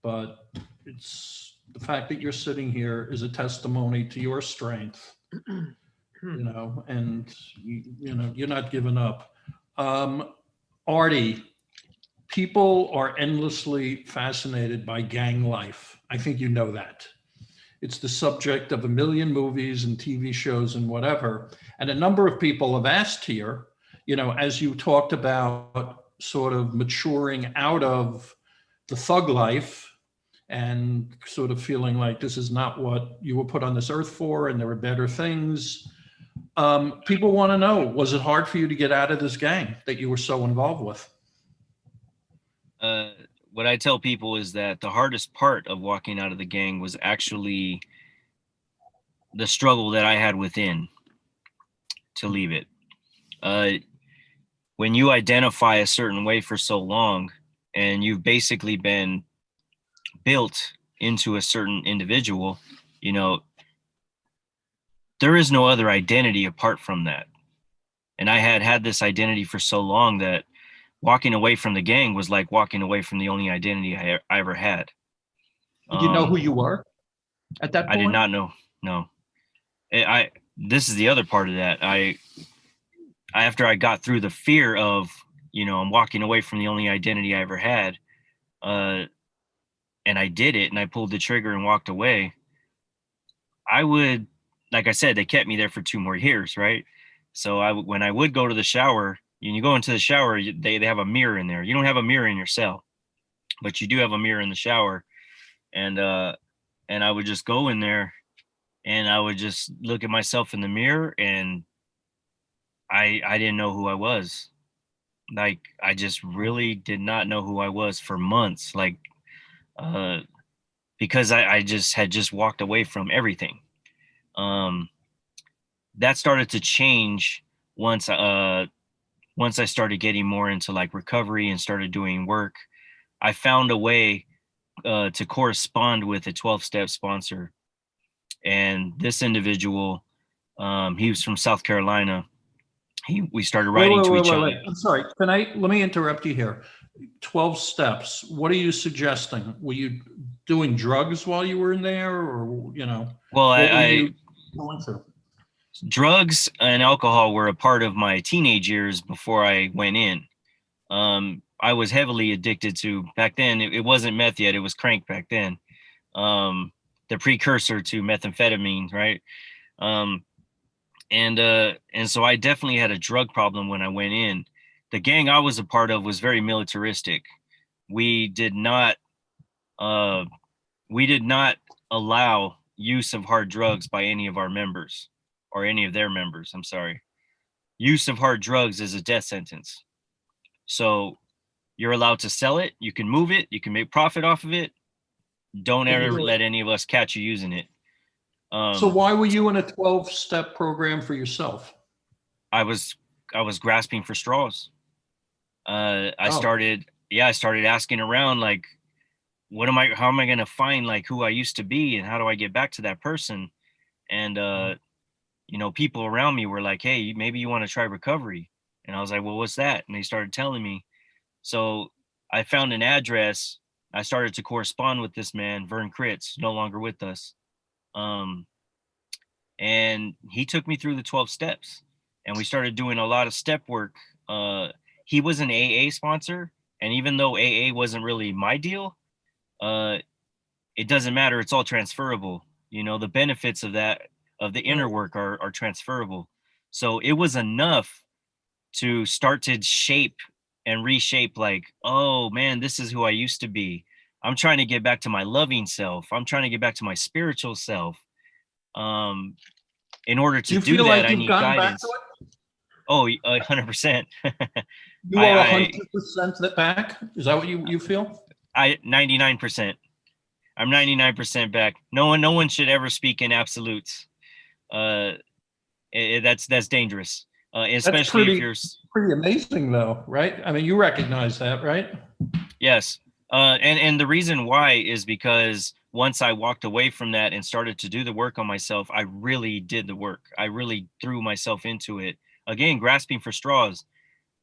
but it's the fact that you're sitting here is a testimony to your strength, and you're not giving up. Artie, people are endlessly fascinated by gang life. I think you know that. It's the subject of a million movies and TV shows and whatever. And a number of people have asked here, as you talked about sort of maturing out of the thug life and sort of feeling like this is not what you were put on this earth for, and there are better things. People want to know, was it hard for you to get out of this gang that you were so involved with? What I tell people is that the hardest part of walking out of the gang was actually the struggle that I had within to leave it. When you identify a certain way for so long, and you've basically been built into a certain individual, there is no other identity apart from that. And I had this identity for so long that walking away from the gang was like walking away from the only identity I ever had. Did you know who you were at that point? I did not know. No. This is the other part of that. After I got through the fear of, I'm walking away from the only identity I ever had, and I did it, and I pulled the trigger and walked away, like I said, they kept me there for 2 more years, right? So when I would go to the shower, you go into the shower, they have a mirror in there. You don't have a mirror in your cell, but you do have a mirror in the shower. And I would just go in there, and I would just look at myself in the mirror, and I didn't know who I was. Like, I just really did not know who I was for months. Like, because I just walked away from everything. That started to change once I started getting more into like recovery and started doing work. I found a way to correspond with a 12-step sponsor. And this individual, he was from South Carolina. We started writing to each other. I'm sorry. Let me interrupt you here. 12 steps. What are you suggesting? Were you doing drugs while you were in there, or, Well, going through? Drugs and alcohol were a part of my teenage years before I went in. I was heavily addicted to, back then, it wasn't meth yet, it was crank back then. The precursor to methamphetamine, right? And so I definitely had a drug problem when I went in. the gang I was a part of was very militaristic. We did not allow use of hard drugs by any of our members, or any of their members. I'm sorry. Use of hard drugs is a death sentence. So you're allowed to sell it. You can move it. You can make profit off of it. Don't ever let any of us catch you using it. So why were you in a 12-step program for yourself? I was grasping for straws. I started asking around, like, how am I going to find like who I used to be, and how do I get back to that person? And, people around me were like, hey, maybe you want to try recovery. And I was like, well, what's that? And they started telling me. So I found an address. I started to correspond with this man, Vern Kritz, no longer with us. And he took me through the 12 steps, and we started doing a lot of step work. He was an AA sponsor. And even though AA wasn't really my deal, it doesn't matter. It's all transferable. The benefits of the inner work are transferable. So it was enough to start to shape and reshape, like, oh man, this is who I used to be. I'm trying to get back to my loving self. I'm trying to get back to my spiritual self. In order to do that, I need guidance. Oh, 100%. You are 100% that back? Is that what you feel? 99%. I'm 99% back. No one should ever speak in absolutes. That's dangerous. Especially if you're pretty amazing though, right? I mean, you recognize that, right? Yes. And the reason why is because once I walked away from that and started to do the work on myself, I really did the work. I really threw myself into it. Again, grasping for straws.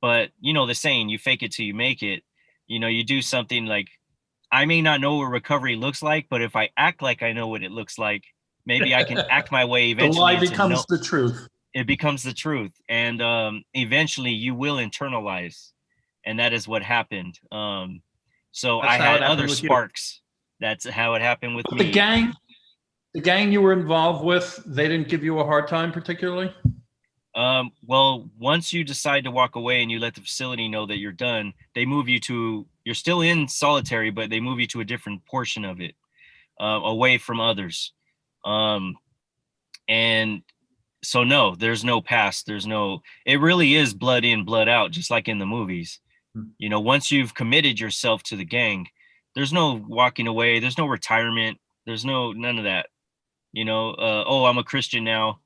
But the saying, you fake it till you make it. You do something like, I may not know what recovery looks like, but if I act like I know what it looks like, maybe I can act my way eventually. The lie becomes the truth. It becomes the truth. And eventually you will internalize. And that is what happened. So I had other sparks. That's how it happened with me. The gang you were involved with, they didn't give you a hard time particularly? Well, once you decide to walk away and you let the facility know that you're done, they move you to, you're still in solitary, but they move you to a different portion of it, away from others. And so no, there's no past. It really is blood in, blood out, just like in the movies. Once you've committed yourself to the gang, there's no walking away. There's no retirement. There's none of that. Oh, I'm a Christian now.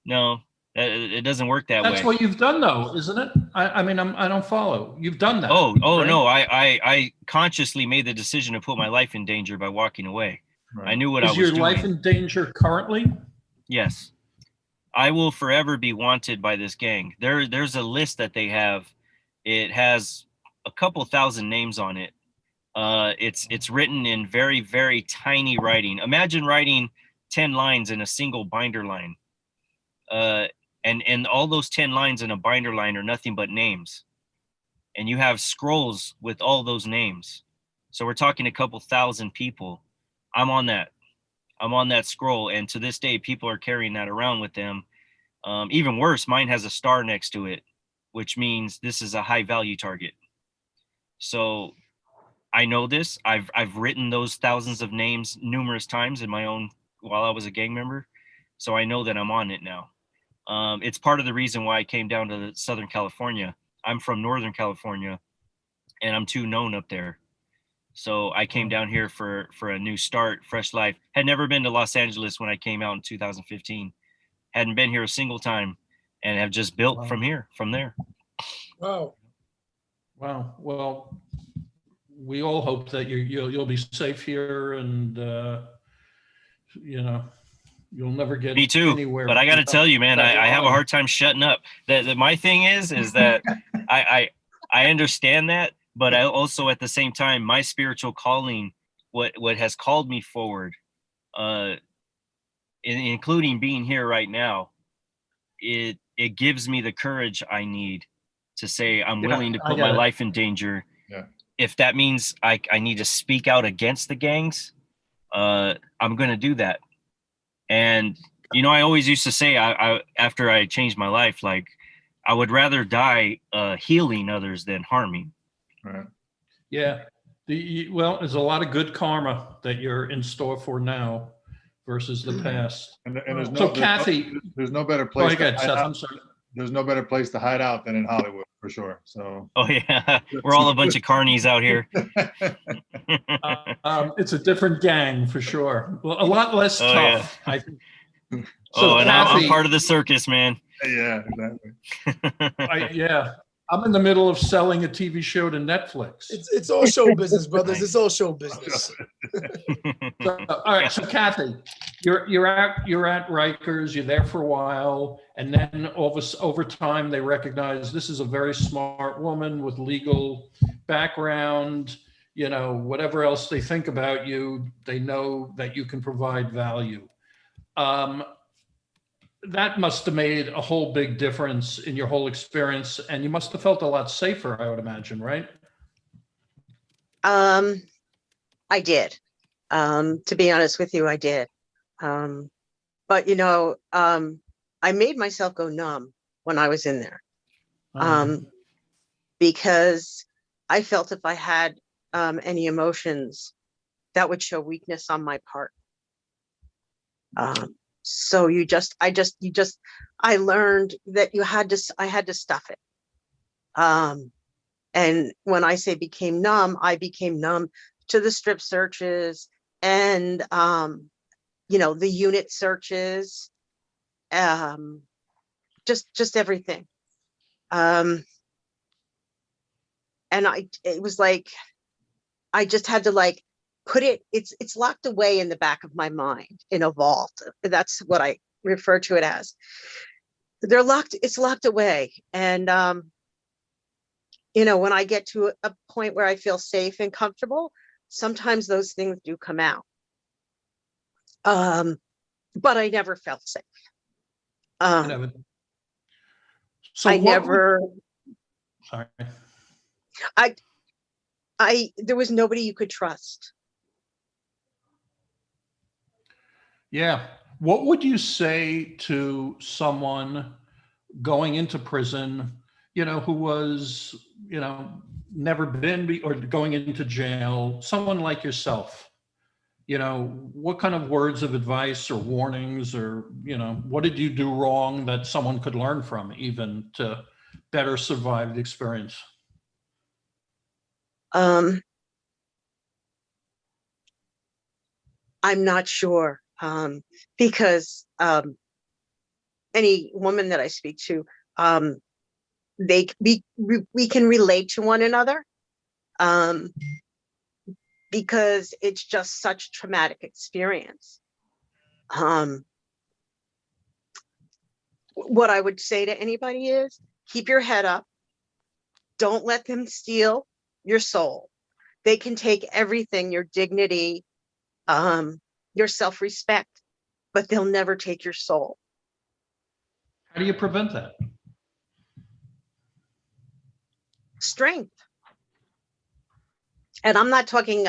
No, it doesn't work that way. That's what you've done though, isn't it? I mean, I don't follow. You've done that. Oh, right? No, I consciously made the decision to put my life in danger by walking away. Right. I knew what I was doing. Is your life in danger currently? Yes. I will forever be wanted by this gang. There's a list that they have. It has a couple thousand names on it. It's written in very, very tiny writing. Imagine writing 10 lines in a single binder line. And all those 10 lines in a binder line are nothing but names. And you have scrolls with all those names. So we're talking a couple thousand people. I'm on that scroll. And to this day, people are carrying that around with them. Even worse, mine has a star next to it, which means this is a high value target. So I know this. I've written those thousands of names numerous times in my own, while I was a gang member. So I know that I'm on it now. It's part of the reason why I came down to Southern California. I'm from Northern California, and I'm too known up there. So I came down here for a new start, fresh life. Had never been to Los Angeles when I came out in 2015. Hadn't been here a single time, and have just built from there. Wow. Wow. Well, we all hope that you'll be safe here, and you'll never get me too anywhere. But I got to tell you, man, I have a hard time shutting up. That my thing is that I understand that, but I also at the same time, my spiritual calling, what has called me forward, including being here right now, it gives me the courage I need to say I'm willing to put my life in danger. Yeah. If that means I need to speak out against the gangs, I'm going to do that. And, I always used to say, I after I changed my life, like I would rather die healing others than harming. Right. Yeah. Well, there's a lot of good karma that you're in store for now versus the past. And there's So, no, Kathy, there's no better go place to ahead, hide Seth. out. I'm sorry. There's no better place to hide out than in Hollywood, for sure. So Oh yeah, we're all a bunch of carnies out here. It's a different gang for sure. Well, a lot less Oh, tough, I think. Oh, and I'm Kathy, part of the circus, man. yeah, exactly. yeah, I'm in the middle of selling a TV show to Netflix. It's all show business, brothers. It's all show business. So, all right, so Kathy, you're at Rikers. You're there for a while, and then over time they recognize this is a very smart woman with legal background. You know, whatever else they think about you, they know that you can provide value. That must have made a whole big difference in your whole experience, and you must have felt a lot safer, I would imagine, right? I did. To be honest with you, I did. But you know, I made myself go numb when I was in there, because I felt if I had any emotions, that would show weakness on my part. So I learned that I had to stuff it. And when I say became numb, I became numb to the strip searches and, you know, the unit searches, just everything. And it was like, I just had to like put it's locked away in the back of my mind in a vault. That's what I refer to it as. It's locked away. And, you know, when I get to a point where I feel safe and comfortable, sometimes those things do come out. But I never felt safe. So sorry. There was nobody you could trust. Yeah. What would you say to someone going into prison, you know, who was, you know, never been or going into jail, someone like yourself? You know, what kind of words of advice or warnings or, you know, what did you do wrong that someone could learn from even to better survive the experience? I'm not sure, because any woman that I speak to, we can relate to one another, because it's just such a traumatic experience. What I would say to anybody is keep your head up. Don't let them steal your soul. They can take everything, your dignity, your self-respect, but they'll never take your soul. How do you prevent that? Strength. And I'm not talking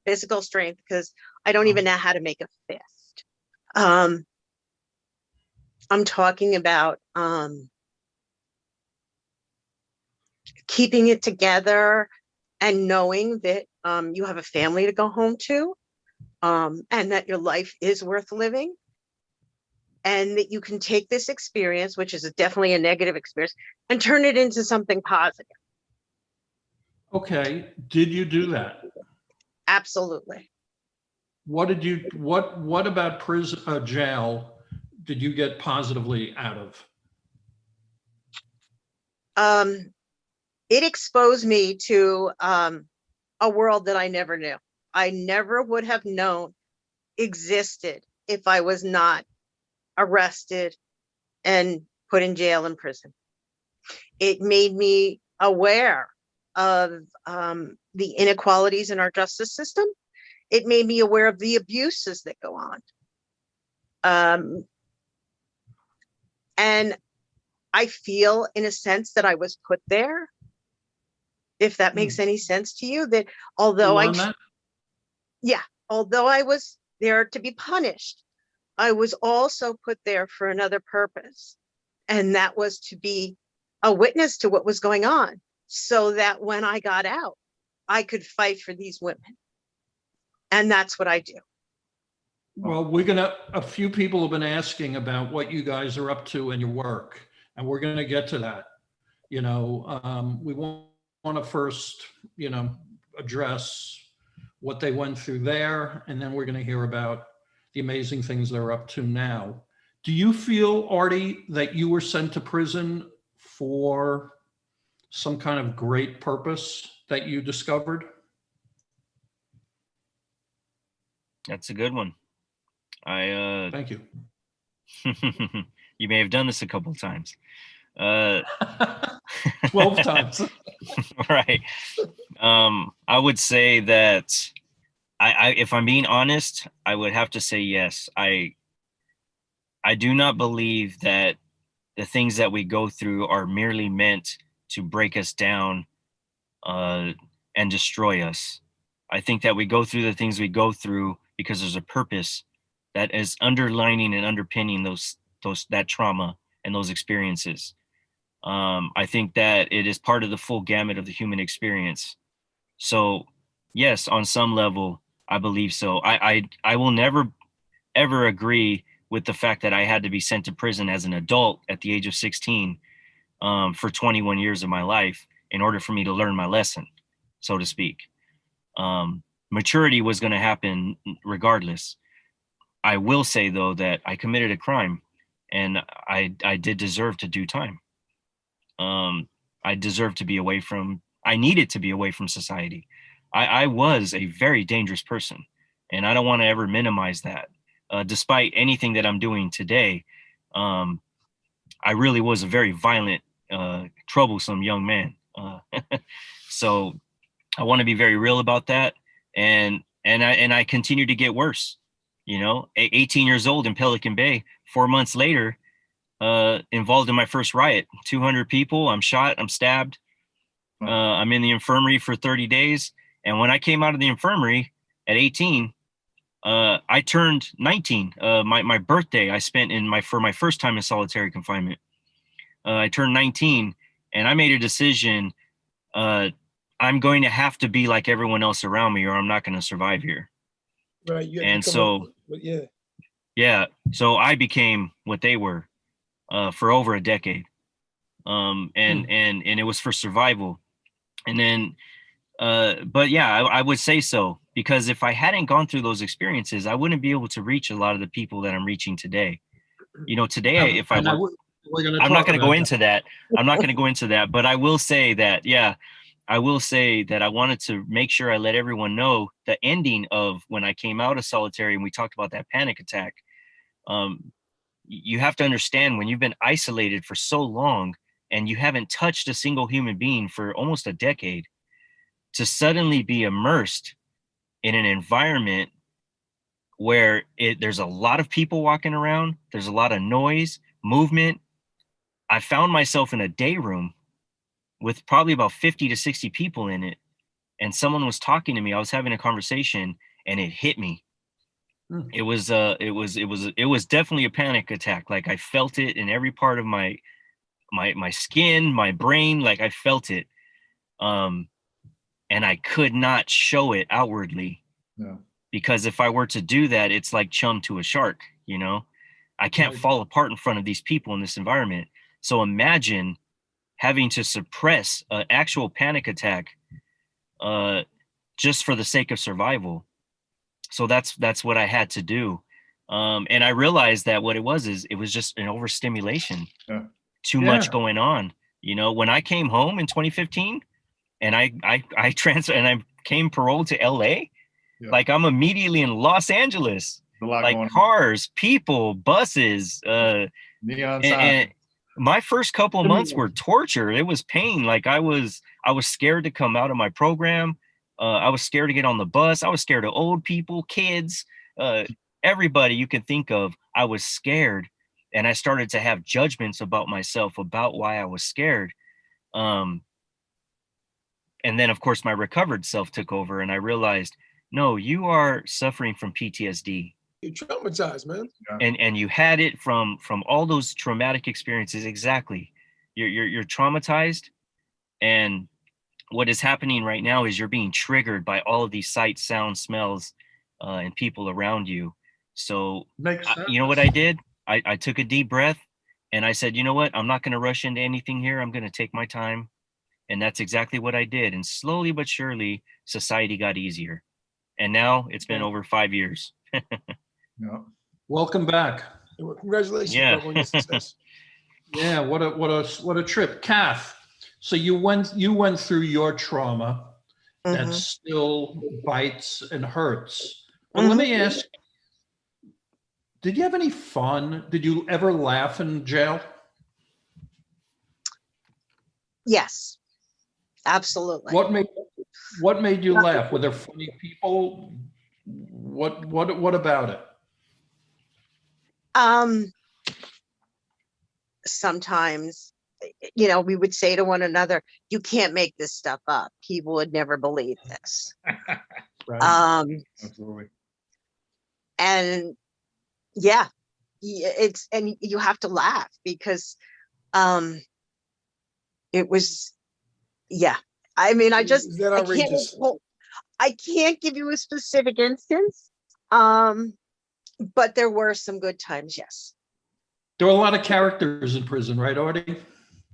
physical strength, because I don't even know how to make a fist. I'm talking about keeping it together and knowing that you have a family to go home to, and that your life is worth living, and that you can take this experience, which is definitely a negative experience, and turn it into something positive. Okay. Did you do that? Absolutely. What about prison, jail did you get positively out of? It exposed me to a world that I never knew. I never would have known existed if I was not arrested and put in jail and prison. It made me aware of the inequalities in our justice system. It made me aware of the abuses that go on. And I feel, in a sense, that I was put there, if that makes any sense to you, that although although I was there to be punished, I was also put there for another purpose. And that was to be a witness to what was going on, so that when I got out, I could fight for these women. And that's what I do. Well, a few people have been asking about what you guys are up to in your work, and we're going to get to that. We want to first, address what they went through there, and then we're going to hear about the amazing things they're up to now. Do you feel, Artie, that you were sent to prison for some kind of great purpose that you discovered? That's a good one. Thank you. You may have done this a couple of times. 12 times. Right. I would say that if I'm being honest, I would have to say yes. I do not believe that the things that we go through are merely meant to break us down and destroy us. I think that we go through the things we go through because there's a purpose that is underlining and underpinning that trauma and those experiences. I think that it is part of the full gamut of the human experience. So yes, on some level, I believe so. I will never, ever agree with the fact that I had to be sent to prison as an adult at the age of 16 for 21 years of my life in order for me to learn my lesson, so to speak. Maturity was going to happen regardless. I will say, though, that I committed a crime and I did deserve to do time. I deserved to be I needed to be away from society. I was a very dangerous person, and I don't want to ever minimize that. Despite anything that I'm doing today, I really was a very violent, troublesome young man. So I want to be very real about that. And I continue to get worse. 18 years old in Pelican Bay, 4 months later, involved in my first riot. 200 people, I'm shot, I'm stabbed. I'm in the infirmary for 30 days. And when I came out of the infirmary at 18, I turned 19. My birthday I spent for my first time in solitary confinement. I turned 19 and I made a decision. I'm going to have to be like everyone else around me or I'm not going to survive here. Right. And so, yeah. So I became what they were for over a decade. And it was for survival. And then, but yeah, I would say so, because if I hadn't gone through those experiences, I wouldn't be able to reach a lot of the people that I'm reaching today. Today, if I'm not going to go into that. I'm not going to go into that, but I will say that, I will say that I wanted to make sure I let everyone know the ending of when I came out of solitary and we talked about that panic attack. You have to understand, when you've been isolated for so long and you haven't touched a single human being for almost a decade, to suddenly be immersed in an environment where there's a lot of people walking around, there's a lot of noise, movement. I found myself in a day room with probably about 50 to 60 people in it. And someone was talking to me. I was having a conversation and it hit me. It was definitely a panic attack. Like I felt it in every part of my skin, my brain, like I felt it. And I could not show it outwardly. No. Because if I were to do that, it's like chum to a shark, I can't fall apart in front of these people in this environment. So imagine having to suppress an actual panic attack just for the sake of survival. So that's what I had to do. And I realized that what it was just an overstimulation. Yeah. Too much going on. When I came home in 2015 and I transferred and I came paroled to LA, like I'm immediately in Los Angeles, like cars, people, buses, neon sign. And my first couple of months were torture. It was pain. Like I was scared to come out of my program. I was scared to get on the bus. I was scared of old people, kids, everybody you can think of. I was scared. And I started to have judgments about myself, about why I was scared. And then, of course, my recovered self took over and I realized, no, you are suffering from PTSD. You're traumatized, man. And you had it from all those traumatic experiences. Exactly. you're traumatized, and what is happening right now is you're being triggered by all of these sights, sounds, smells, and people around you. So Makes sense. you know what I did? I took a deep breath and I said, you know what? I'm not going to rush into anything here. I'm going to take my time. And that's exactly what I did. And slowly but surely, society got easier. And now it's been over 5 years. Yeah. Welcome back. Well, congratulations, Yeah. brother, on your success. Yeah, what a trip. Kath, so you went through your trauma that Mhm. still bites and hurts. But let me ask, did you have any fun? Did you ever laugh in jail? Yes, absolutely. What made you laugh? Were there funny people? What about it? Sometimes, we would say to one another, "You can't make this stuff up. People would never believe this." Right. Absolutely. And yeah, and you have to laugh because it was, yeah. I mean, Is that outrageous? I can't give you a specific instance, but there were some good times. Yes. There were a lot of characters in prison, right, Artie?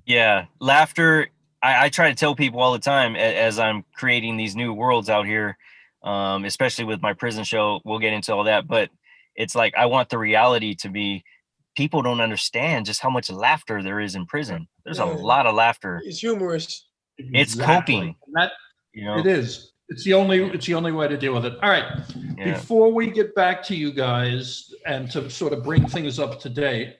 Yeah, laughter. I try to tell people all the time as I'm creating these new worlds out here, especially with my prison show. We'll get into all that, but it's like I want the reality to be. People don't understand just how much laughter there is in prison. There's a Yeah. lot of laughter. It's humorous. It's coping. That You know, it is. It's the only way to deal with it. All right. Yeah. Before we get back to you guys and to sort of bring things up to date,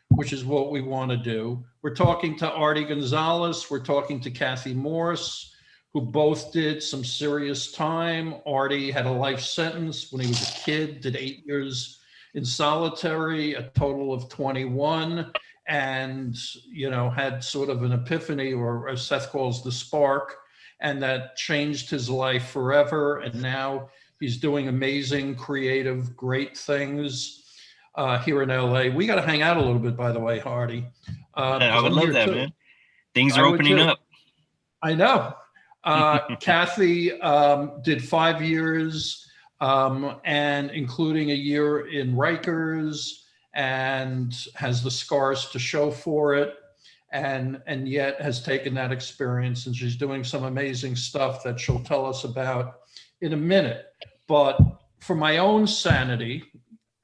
which is what we want to do, we're talking to Artie Gonzalez. We're talking to Kathy Morse, who both did some serious time. Artie had a life sentence when he was a kid, did 8 years in solitary, a total of 21, and had sort of an epiphany, or as Seth calls, the spark, and that changed his life forever. And now he's doing amazing, creative, great things here in LA. We got to hang out a little bit, by the way, Hardy. I would love that, man. Things are I would opening too. up. I know. Kathy did 5 years, and including a year in Rikers, and has the scars to show for it, and yet has taken that experience, and she's doing some amazing stuff that she'll tell us about in a minute. But for my own sanity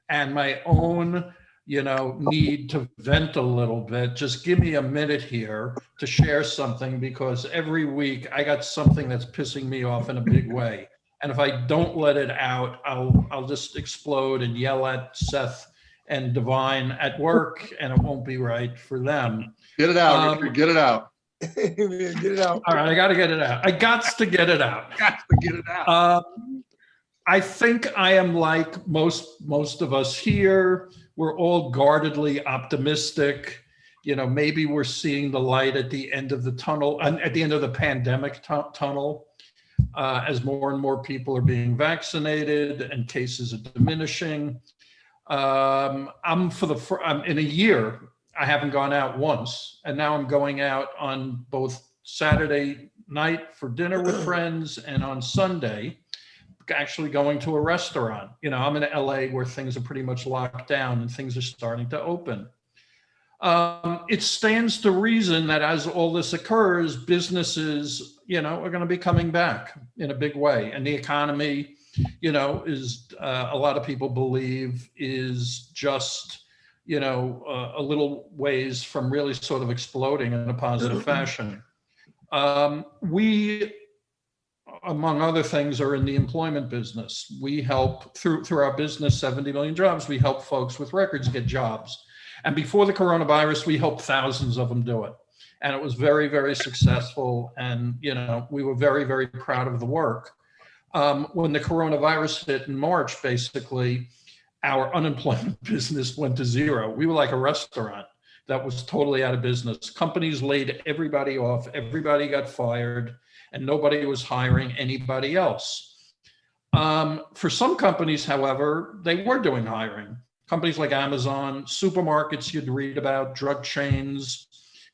and my own need to vent a little bit, just give me a minute here to share something, because every week I got something that's pissing me off in a big way. And if I don't let it out, I'll just explode and yell at Seth and Divine at work, and it won't be right for them. Get it out. Get it out. Get it out. All right, I got to get it out. I got to get it out. Got to get it out. I think I am like most of us here. We're all guardedly optimistic. Maybe we're seeing the light at the end of the tunnel, at the end of the pandemic tunnel, as more and more people are being vaccinated and cases are diminishing. I'm in a year, I haven't gone out once, and now I'm going out on both Saturday night for dinner with friends and on Sunday actually going to a restaurant. I'm in LA where things are pretty much locked down and things are starting to open. It stands to reason that as all this occurs, businesses, are going to be coming back in a big way. And the economy, is a lot of people believe is just, a little ways from really sort of exploding in a positive fashion. We, among other things, are in the employment business. We help through our business, 70 million jobs. We help folks with records get jobs. And before the coronavirus, we helped thousands of them do it. And it was very, very successful. And, we were very, very proud of the work. When the coronavirus hit in March, basically, our unemployment business went to zero. We were like a restaurant that was totally out of business. Companies laid everybody off. Everybody got fired. And nobody was hiring anybody else. For some companies, however, they were doing hiring. Companies like Amazon, supermarkets you'd read about, drug chains,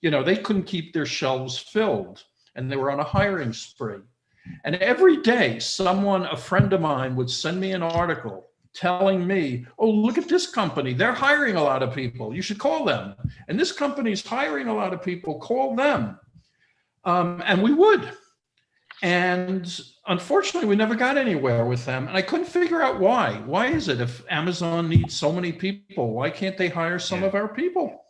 You know, they couldn't keep their shelves filled and they were on a hiring spree. And every day, a friend of mine would send me an article telling me, oh, look at this company. They're hiring a lot of people. You should call them. And this company's hiring a lot of people. Call them. And we would. And unfortunately, we never got anywhere with them. And I couldn't figure out why. Why is it if Amazon needs so many people, why can't they hire some of our people?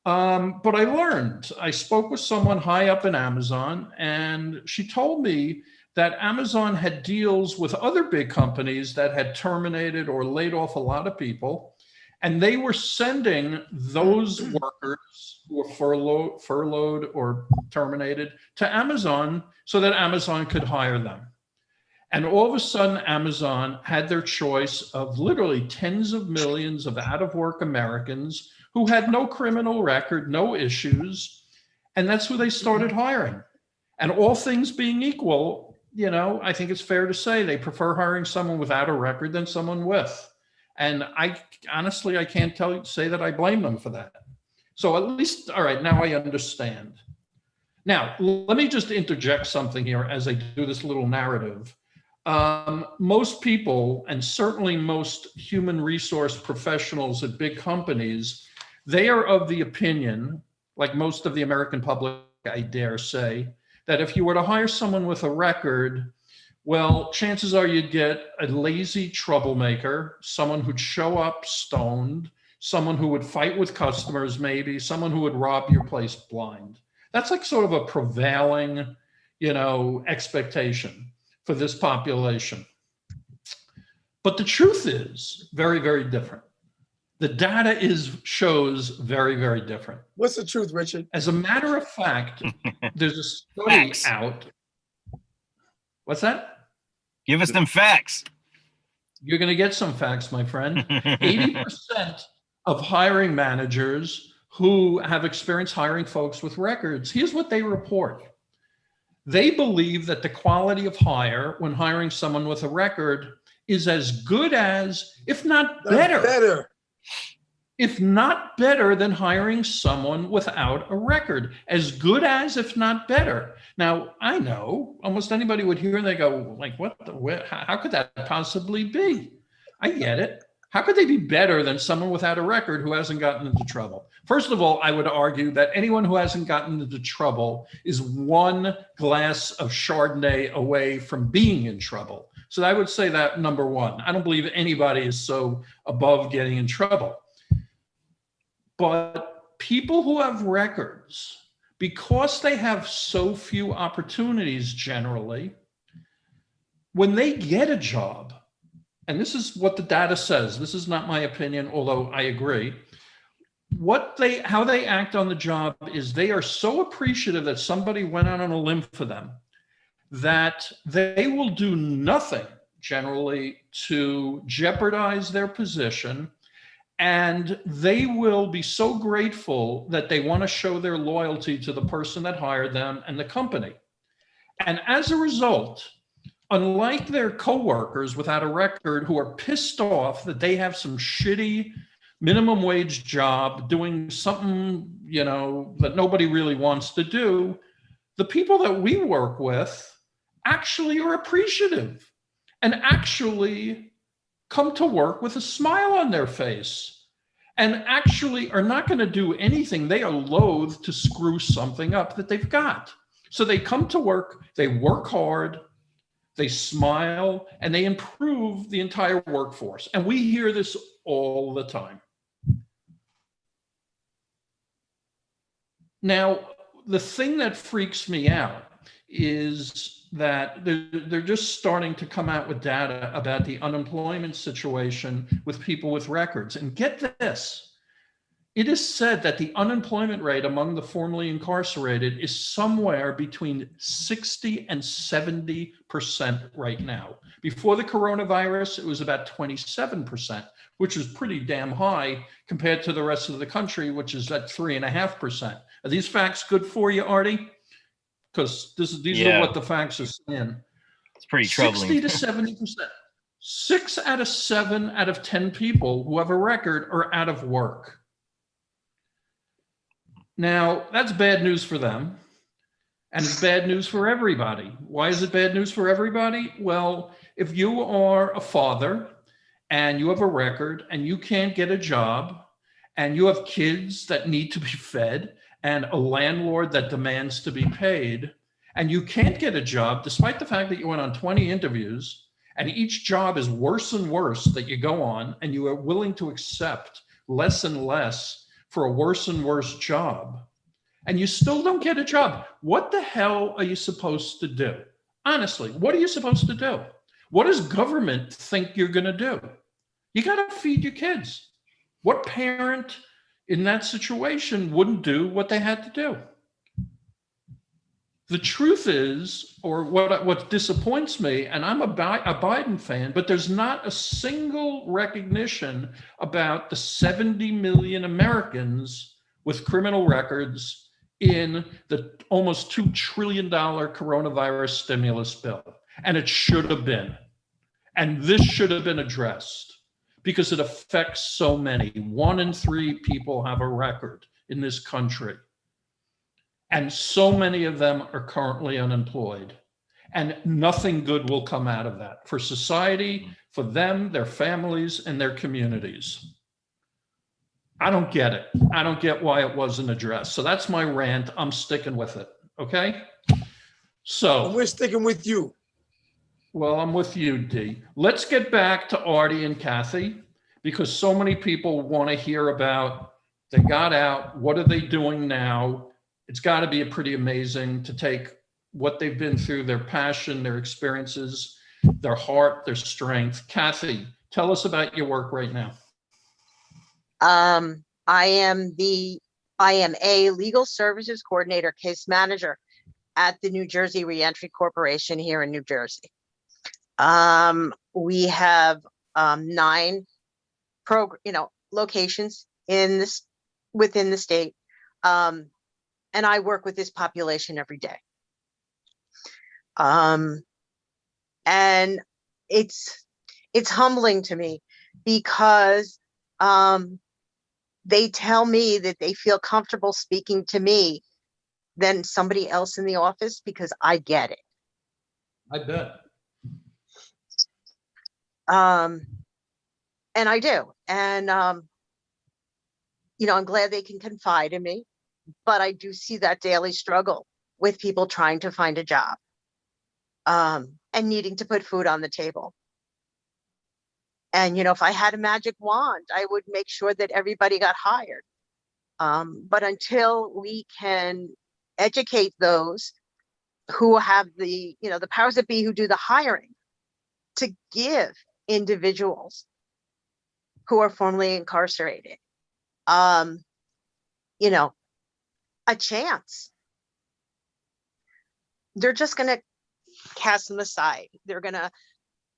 But I learned, I spoke with someone high up in Amazon, and she told me that Amazon had deals with other big companies that had terminated or laid off a lot of people. And they were sending those workers who were furloughed or terminated to Amazon so that Amazon could hire them. And all of a sudden, Amazon had their choice of literally tens of millions of out-of-work Americans who had no criminal record, no issues. And that's who they started hiring. And all things being equal, you know, I think it's fair to say they prefer hiring someone without a record than someone with. And I honestly, I can't say that I blame them for that. So at least, all right, now I understand. Now, let me just interject something here as I do this little narrative. Most people, and certainly most human resource professionals at big companies, they are of the opinion, like most of the American public, I dare say, that if you were to hire someone with a record, well, chances are you'd get a lazy troublemaker, someone who'd show up stoned, someone who would fight with customers, maybe someone who would rob your place blind. That's like sort of a prevailing, you know, expectation for this population. But the truth is very, very different. The data shows very, very different. What's the truth, Richard? As a matter of fact, there's a study out. What's that? Give us them facts. You're going to get some facts, my friend. 80% of hiring managers who have experience hiring folks with records, here's what they report. They believe that the quality of hire when hiring someone with a record is as good as, if not better, if not better than hiring someone without a record. As good as, if not better. Now, I know almost anybody would hear and they go, like, how could that possibly be? I get it. How could they be better than someone without a record who hasn't gotten into trouble? First of all, I would argue that anyone who hasn't gotten into trouble is one glass of Chardonnay away from being in trouble. So I would say that number one. I don't believe anybody is so above getting in trouble. But people who have records, because they have so few opportunities generally, when they get a job, and this is what the data says, this is not my opinion, although I agree, how they act on the job is they are so appreciative that somebody went out on a limb for them that they will do nothing generally to jeopardize their position. And they will be so grateful that they want to show their loyalty to the person that hired them and the company. And as a result, unlike their coworkers without a record who are pissed off that they have some shitty minimum wage job doing something, you know, that nobody really wants to do, the people that we work with actually are appreciative and actually come to work with a smile on their face and actually are not going to do anything. They are loath to screw something up that they've got. So they come to work, they work hard, they smile, and they improve the entire workforce. And we hear this all the time. Now, the thing that freaks me out is that they're just starting to come out with data about the unemployment situation with people with records. And get this, it is said that the unemployment rate among the formerly incarcerated is somewhere between 60 and 70% right now. Before the coronavirus, it was about 27%, which is pretty damn high compared to the rest of the country, which is at 3.5%. Are these facts good for you, Artie? Because these are what the facts are saying. It's pretty troubling. 60 to 70%. 6 out of 7 out of 10 people who have a record are out of work. Now, that's bad news for them. And it's bad news for everybody. Why is it bad news for everybody? Well, if you are a father and you have a record and you can't get a job and you have kids that need to be fed and a landlord that demands to be paid, and you can't get a job despite the fact that you went on 20 interviews and each job is worse and worse that you go on, and you are willing to accept less and less for a worse and worse job, and you still don't get a job, what the hell are you supposed to do? Honestly, what are you supposed to do? What does government think you're going to do? You got to feed your kids. What parent in that situation wouldn't do what they had to do? The truth is, or what disappoints me, and I'm a Biden fan, but there's not a single recognition about the 70 million Americans with criminal records in the almost $2 trillion coronavirus stimulus bill. And it should have been. And this should have been addressed because it affects so many. 1 in 3 people have a record in this country. And so many of them are currently unemployed. And nothing good will come out of that for society, for them, their families, and their communities. I don't get it. I don't get why it wasn't addressed. So that's my rant. I'm sticking with it. Okay? So And we're sticking with you. well, I'm with you, Dee. Let's get back to Artie and Kathy, because so many people want to hear about, they got out, what are they doing now? It's got to be pretty amazing to take what they've been through, their passion, their experiences, their heart, their strength. Kathy, tell us about your work right now. I am a legal services coordinator, case manager at the New Jersey Reentry Corporation here in New Jersey. We have 9 locations in this within the state, and I work with this population every day. And it's humbling to me because they tell me that they feel comfortable speaking to me than somebody else in the office because I get it. I bet. And I do. And, I'm glad they can confide in me, but I do see that daily struggle with people trying to find a job, and needing to put food on the table. And, if I had a magic wand, I would make sure that everybody got hired. But until we can educate those who have the powers that be who do the hiring to give individuals who are formerly incarcerated, a chance, they're just going to cast them aside. They're going to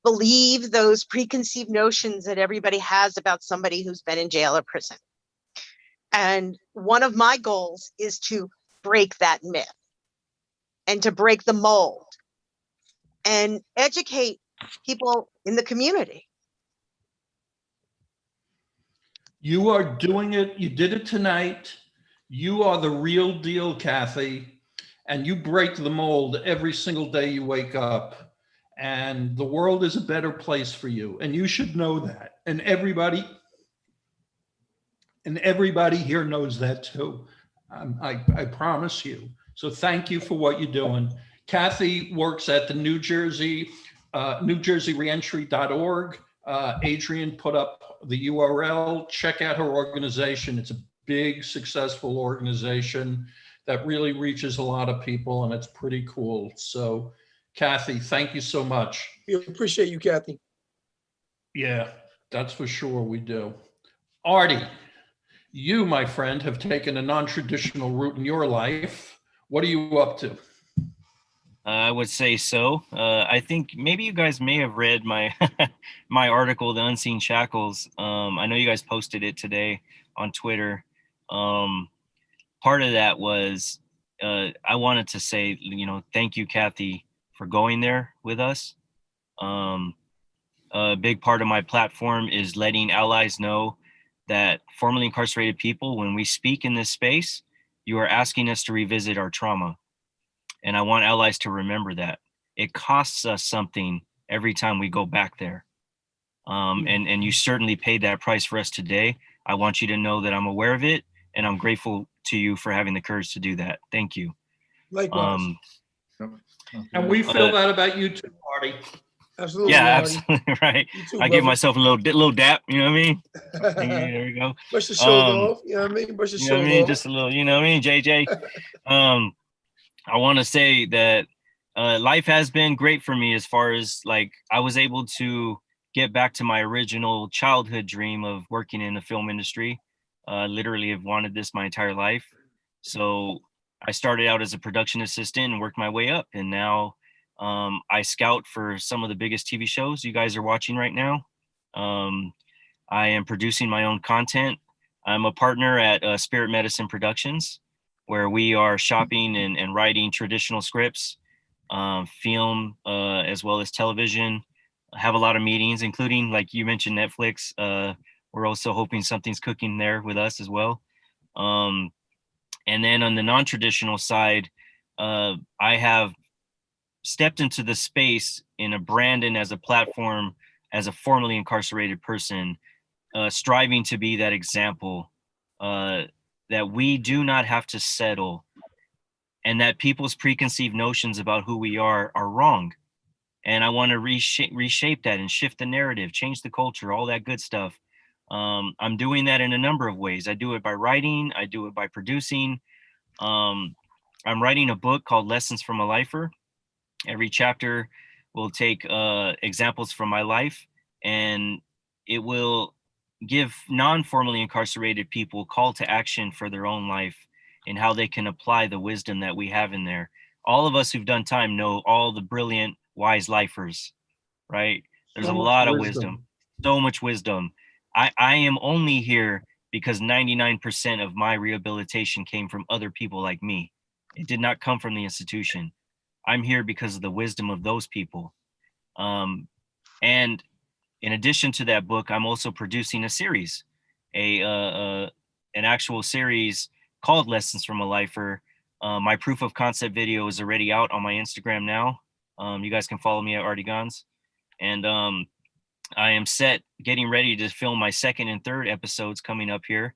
believe those preconceived notions that everybody has about somebody who's been in jail or prison. And one of my goals is to break that myth and to break the mold and educate people in the community. You are doing it. You did it tonight. You are the real deal, Kathy. And you break the mold every single day you wake up. And the world is a better place for you. And you should know that. And everybody here knows that too. I promise you. So thank you for what you're doing. Kathy works at the New Jersey Reentry.org. Adrian put up the URL. Check out her organization. It's a big, successful organization that really reaches a lot of people, and it's pretty cool. So, Kathy, thank you so much. We appreciate you, Kathy. Yeah, that's for sure we do. Artie, you, my friend, have taken a non-traditional route in your life. What are you up to? I would say so. I think maybe you guys may have read my my article, The Unseen Shackles. I know you guys posted it today on Twitter. Part of that was I wanted to say, thank you, Kathy, for going there with us. A big part of my platform is letting allies know that formerly incarcerated people, when we speak in this space, you are asking us to revisit our trauma. And I want allies to remember that. It costs us something every time we go back there. And you certainly paid that price for us today. I want you to know that I'm aware of it, and I'm grateful to you for having the courage to do that. Thank you. Likewise. And we feel that about you too, Marty. Absolutely. Yeah, Marty. absolutely right. You too, I give brother. myself a little dap, you know what I mean? There we go. Brush your shoulder off. You know what I mean? Brush your You know what I shoulder mean? off. Just a little, you know what I mean, JJ? I want to say that life has been great for me as far as like I was able to get back to my original childhood dream of working in the film industry. Literally have wanted this my entire life. So I started out as a production assistant and worked my way up. And now I scout for some of the biggest TV shows you guys are watching right now. I am producing my own content. I'm a partner at Spirit Medicine Productions, where we are shopping and writing traditional scripts, film, as well as television. I have a lot of meetings, including, like you mentioned, Netflix. We're also hoping something's cooking there with us as well. And then on the non-traditional side, I have stepped into the space in a brand and as a platform as a formerly incarcerated person, striving to be that example that we do not have to settle, and that people's preconceived notions about who we are wrong. And I want to reshape that and shift the narrative, change the culture, all that good stuff. I'm doing that in a number of ways. I do it by writing. I do it by producing. I'm writing a book called Lessons from a Lifer. Every chapter will take examples from my life, and it will give non-formally incarcerated people call to action for their own life and how they can apply the wisdom that we have in there. All of us who've done time know all the brilliant, wise lifers, right? There's a lot of wisdom, so much wisdom. I am only here because 99% of my rehabilitation came from other people like me. It did not come from the institution. I'm here because of the wisdom of those people. And in addition to that book, I'm also producing a series, an actual series called Lessons from a Lifer. My proof of concept video is already out on my Instagram now. You guys can follow me at Artigons. And I am getting ready to film my second and third episodes coming up here.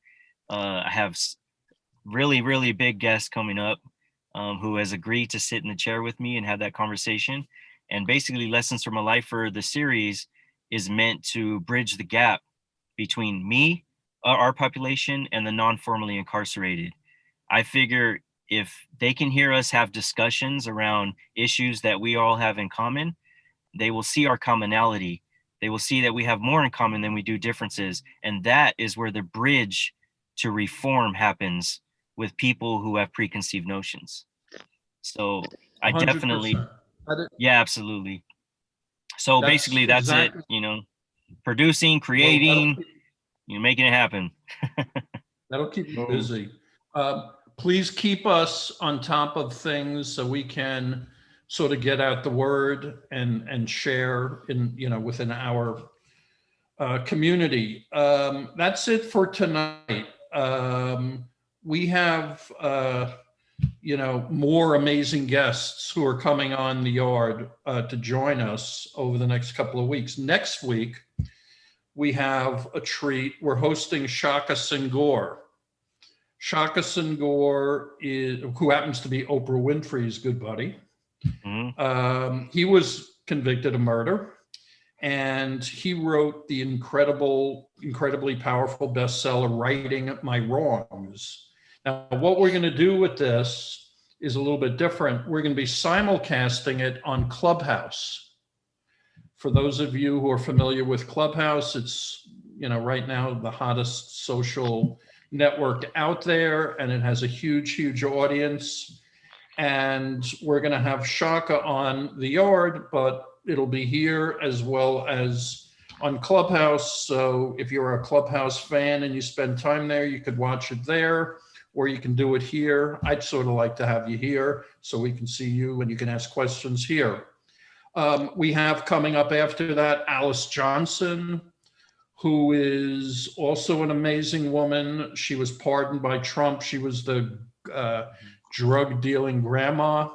I have really, really big guests coming up who has agreed to sit in the chair with me and have that conversation. And basically Lessons from a Lifer, the series, is meant to bridge the gap between me, our population, and the non-formally incarcerated. I figure if they can hear us have discussions around issues that we all have in common, they will see our commonality. They will see that we have more in common than we do differences. And that is where the bridge to reform happens with people who have preconceived notions. So I 100%. definitely, yeah, absolutely. So basically that's exactly it, you know, producing, creating, you know, making it happen. That'll keep you busy. Please keep us on top of things so we can sort of get out the word and share in, you know, within our community. That's it for tonight. We have, you know, more amazing guests who are coming on the yard to join us over the next couple of weeks. Next week, we have a treat. We're hosting Shaka Senghor. Shaka Senghor who happens to be Oprah Winfrey's good buddy. Mm-hmm. He was convicted of murder, and he wrote the incredibly powerful bestseller, Righting My Wrongs. Now, what we're going to do with this is a little bit different. We're going to be simulcasting it on Clubhouse. For those of you who are familiar with Clubhouse, it's, you know, right now the hottest social network out there, and it has a huge, huge audience. And we're going to have Shaka on the yard, but it'll be here as well as on Clubhouse. So if you're a Clubhouse fan and you spend time there, you could watch it there, or you can do it here. I'd sort of like to have you here so we can see you and you can ask questions here. We have coming up after that, Alice Johnson, who is also an amazing woman. She was pardoned by Trump. She was the drug dealing grandma.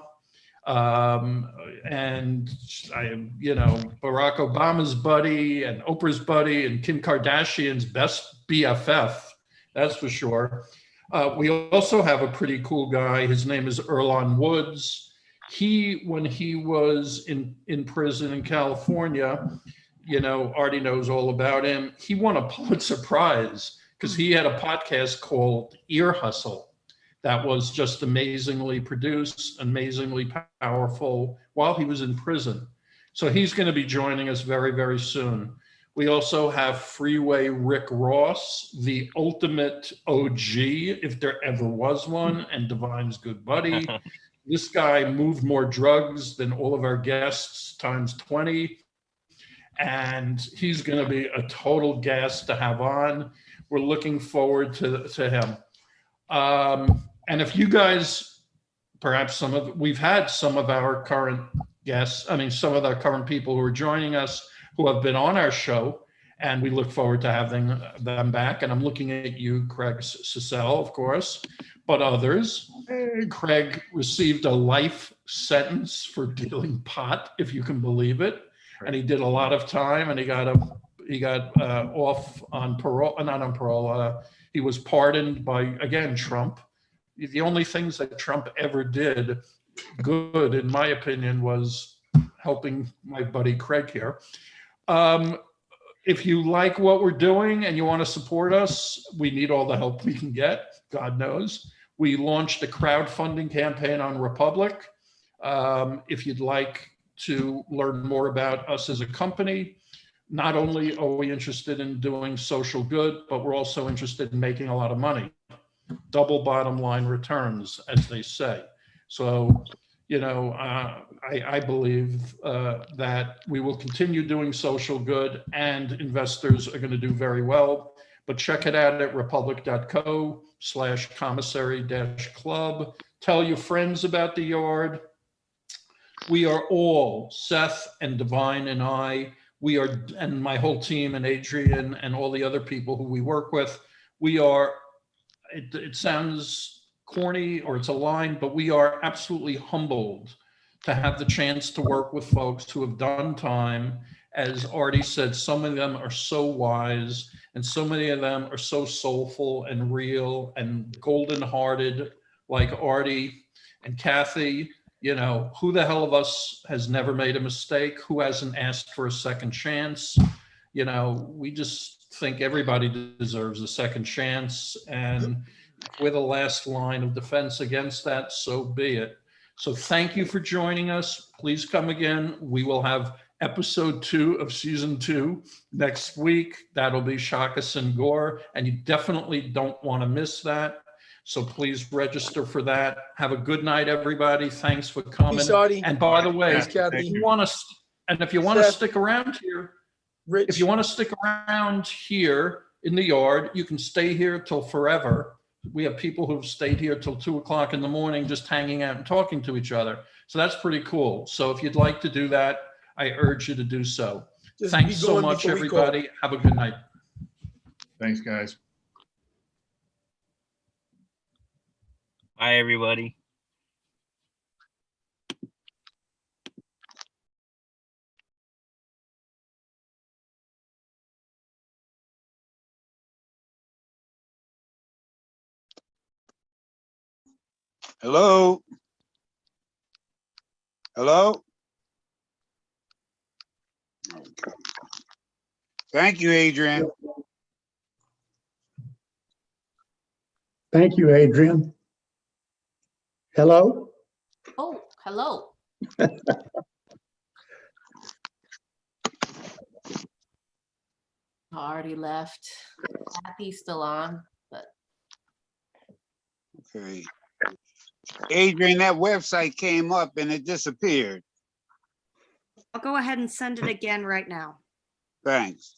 And Barack Obama's buddy and Oprah's buddy and Kim Kardashian's best BFF, that's for sure. We also have a pretty cool guy. His name is Earlonne Woods. When he was in prison in California, Artie knows all about him. He won a Pulitzer Prize because he had a podcast called Ear Hustle that was just amazingly produced, amazingly powerful while he was in prison. So he's going to be joining us very, very soon. We also have Freeway Rick Ross, the ultimate OG, if there ever was one, and Divine's good buddy. This guy moved more drugs than all of our guests times 20. And he's going to be a total gas to have on. We're looking forward to him. And if you guys, perhaps we've had some of our current guests, some of the current people who are joining us who have been on our show, and we look forward to having them back. And I'm looking at you, Craig Cecil, of course, but others. Craig received a life sentence for dealing pot, if you can believe it. And he did a lot of time, and he got off on parole, not on parole. He was pardoned by, again, Trump. The only things that Trump ever did good, in my opinion, was helping my buddy Craig here. If you like what we're doing and you want to support us, we need all the help we can get, God knows. We launched a crowdfunding campaign on Republic. If you'd like to learn more about us as a company, not only are we interested in doing social good, but we're also interested in making a lot of money. Double bottom line returns, as they say. So, I believe that we will continue doing social good, and investors are going to do very well. But check it out at republic.co/commissary-club. Tell your friends about the yard. We are all, Seth and Divine and I, and my whole team and Adrian and all the other people who we work with, we are, it sounds corny or it's a line, but we are absolutely humbled to have the chance to work with folks who have done time. As Artie said, some of them are so wise, and so many of them are so soulful and real and golden hearted, like Artie and Kathy. Who the hell of us has never made a mistake? Who hasn't asked for a second chance? We just think everybody deserves a second chance. And with a last line of defense against that, so be it. So thank you for joining us. Please come again. We will have episode 2 of season 2 next week. That'll be Shaka Senghor, and you definitely don't want to miss that. So please register for that. Have a good night, everybody. Thanks for coming. Peace, Artie. And by the way, Thanks, Kathy. if you want to Seth. stick around here, Rich. if you want to stick around here in the yard, you can stay here till forever. We have people who've stayed here till 2 o'clock in the morning, just hanging out and talking to each other. So that's pretty cool. So if you'd like to do that, I urge you to do so. Just Thanks be so going much, before we call. everybody. Have a good night. Thanks, guys. Bye, everybody. Hello? Hello? Okay. Thank you, Adrian. Thank you, Adrian. Hello? Oh, hello. Already left. Kathy's still on, but Okay. Adrian, that website came up and it disappeared. I'll go ahead and send it again right now. Thanks.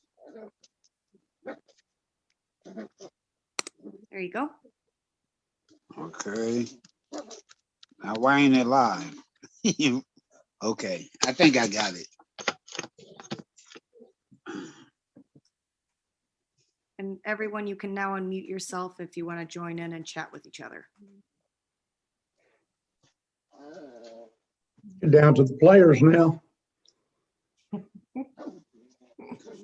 There you go. Okay. Now, why ain't it live? Okay, I think I got it. And everyone, you can now unmute yourself if you want to join in and chat with each other. Down to the players now.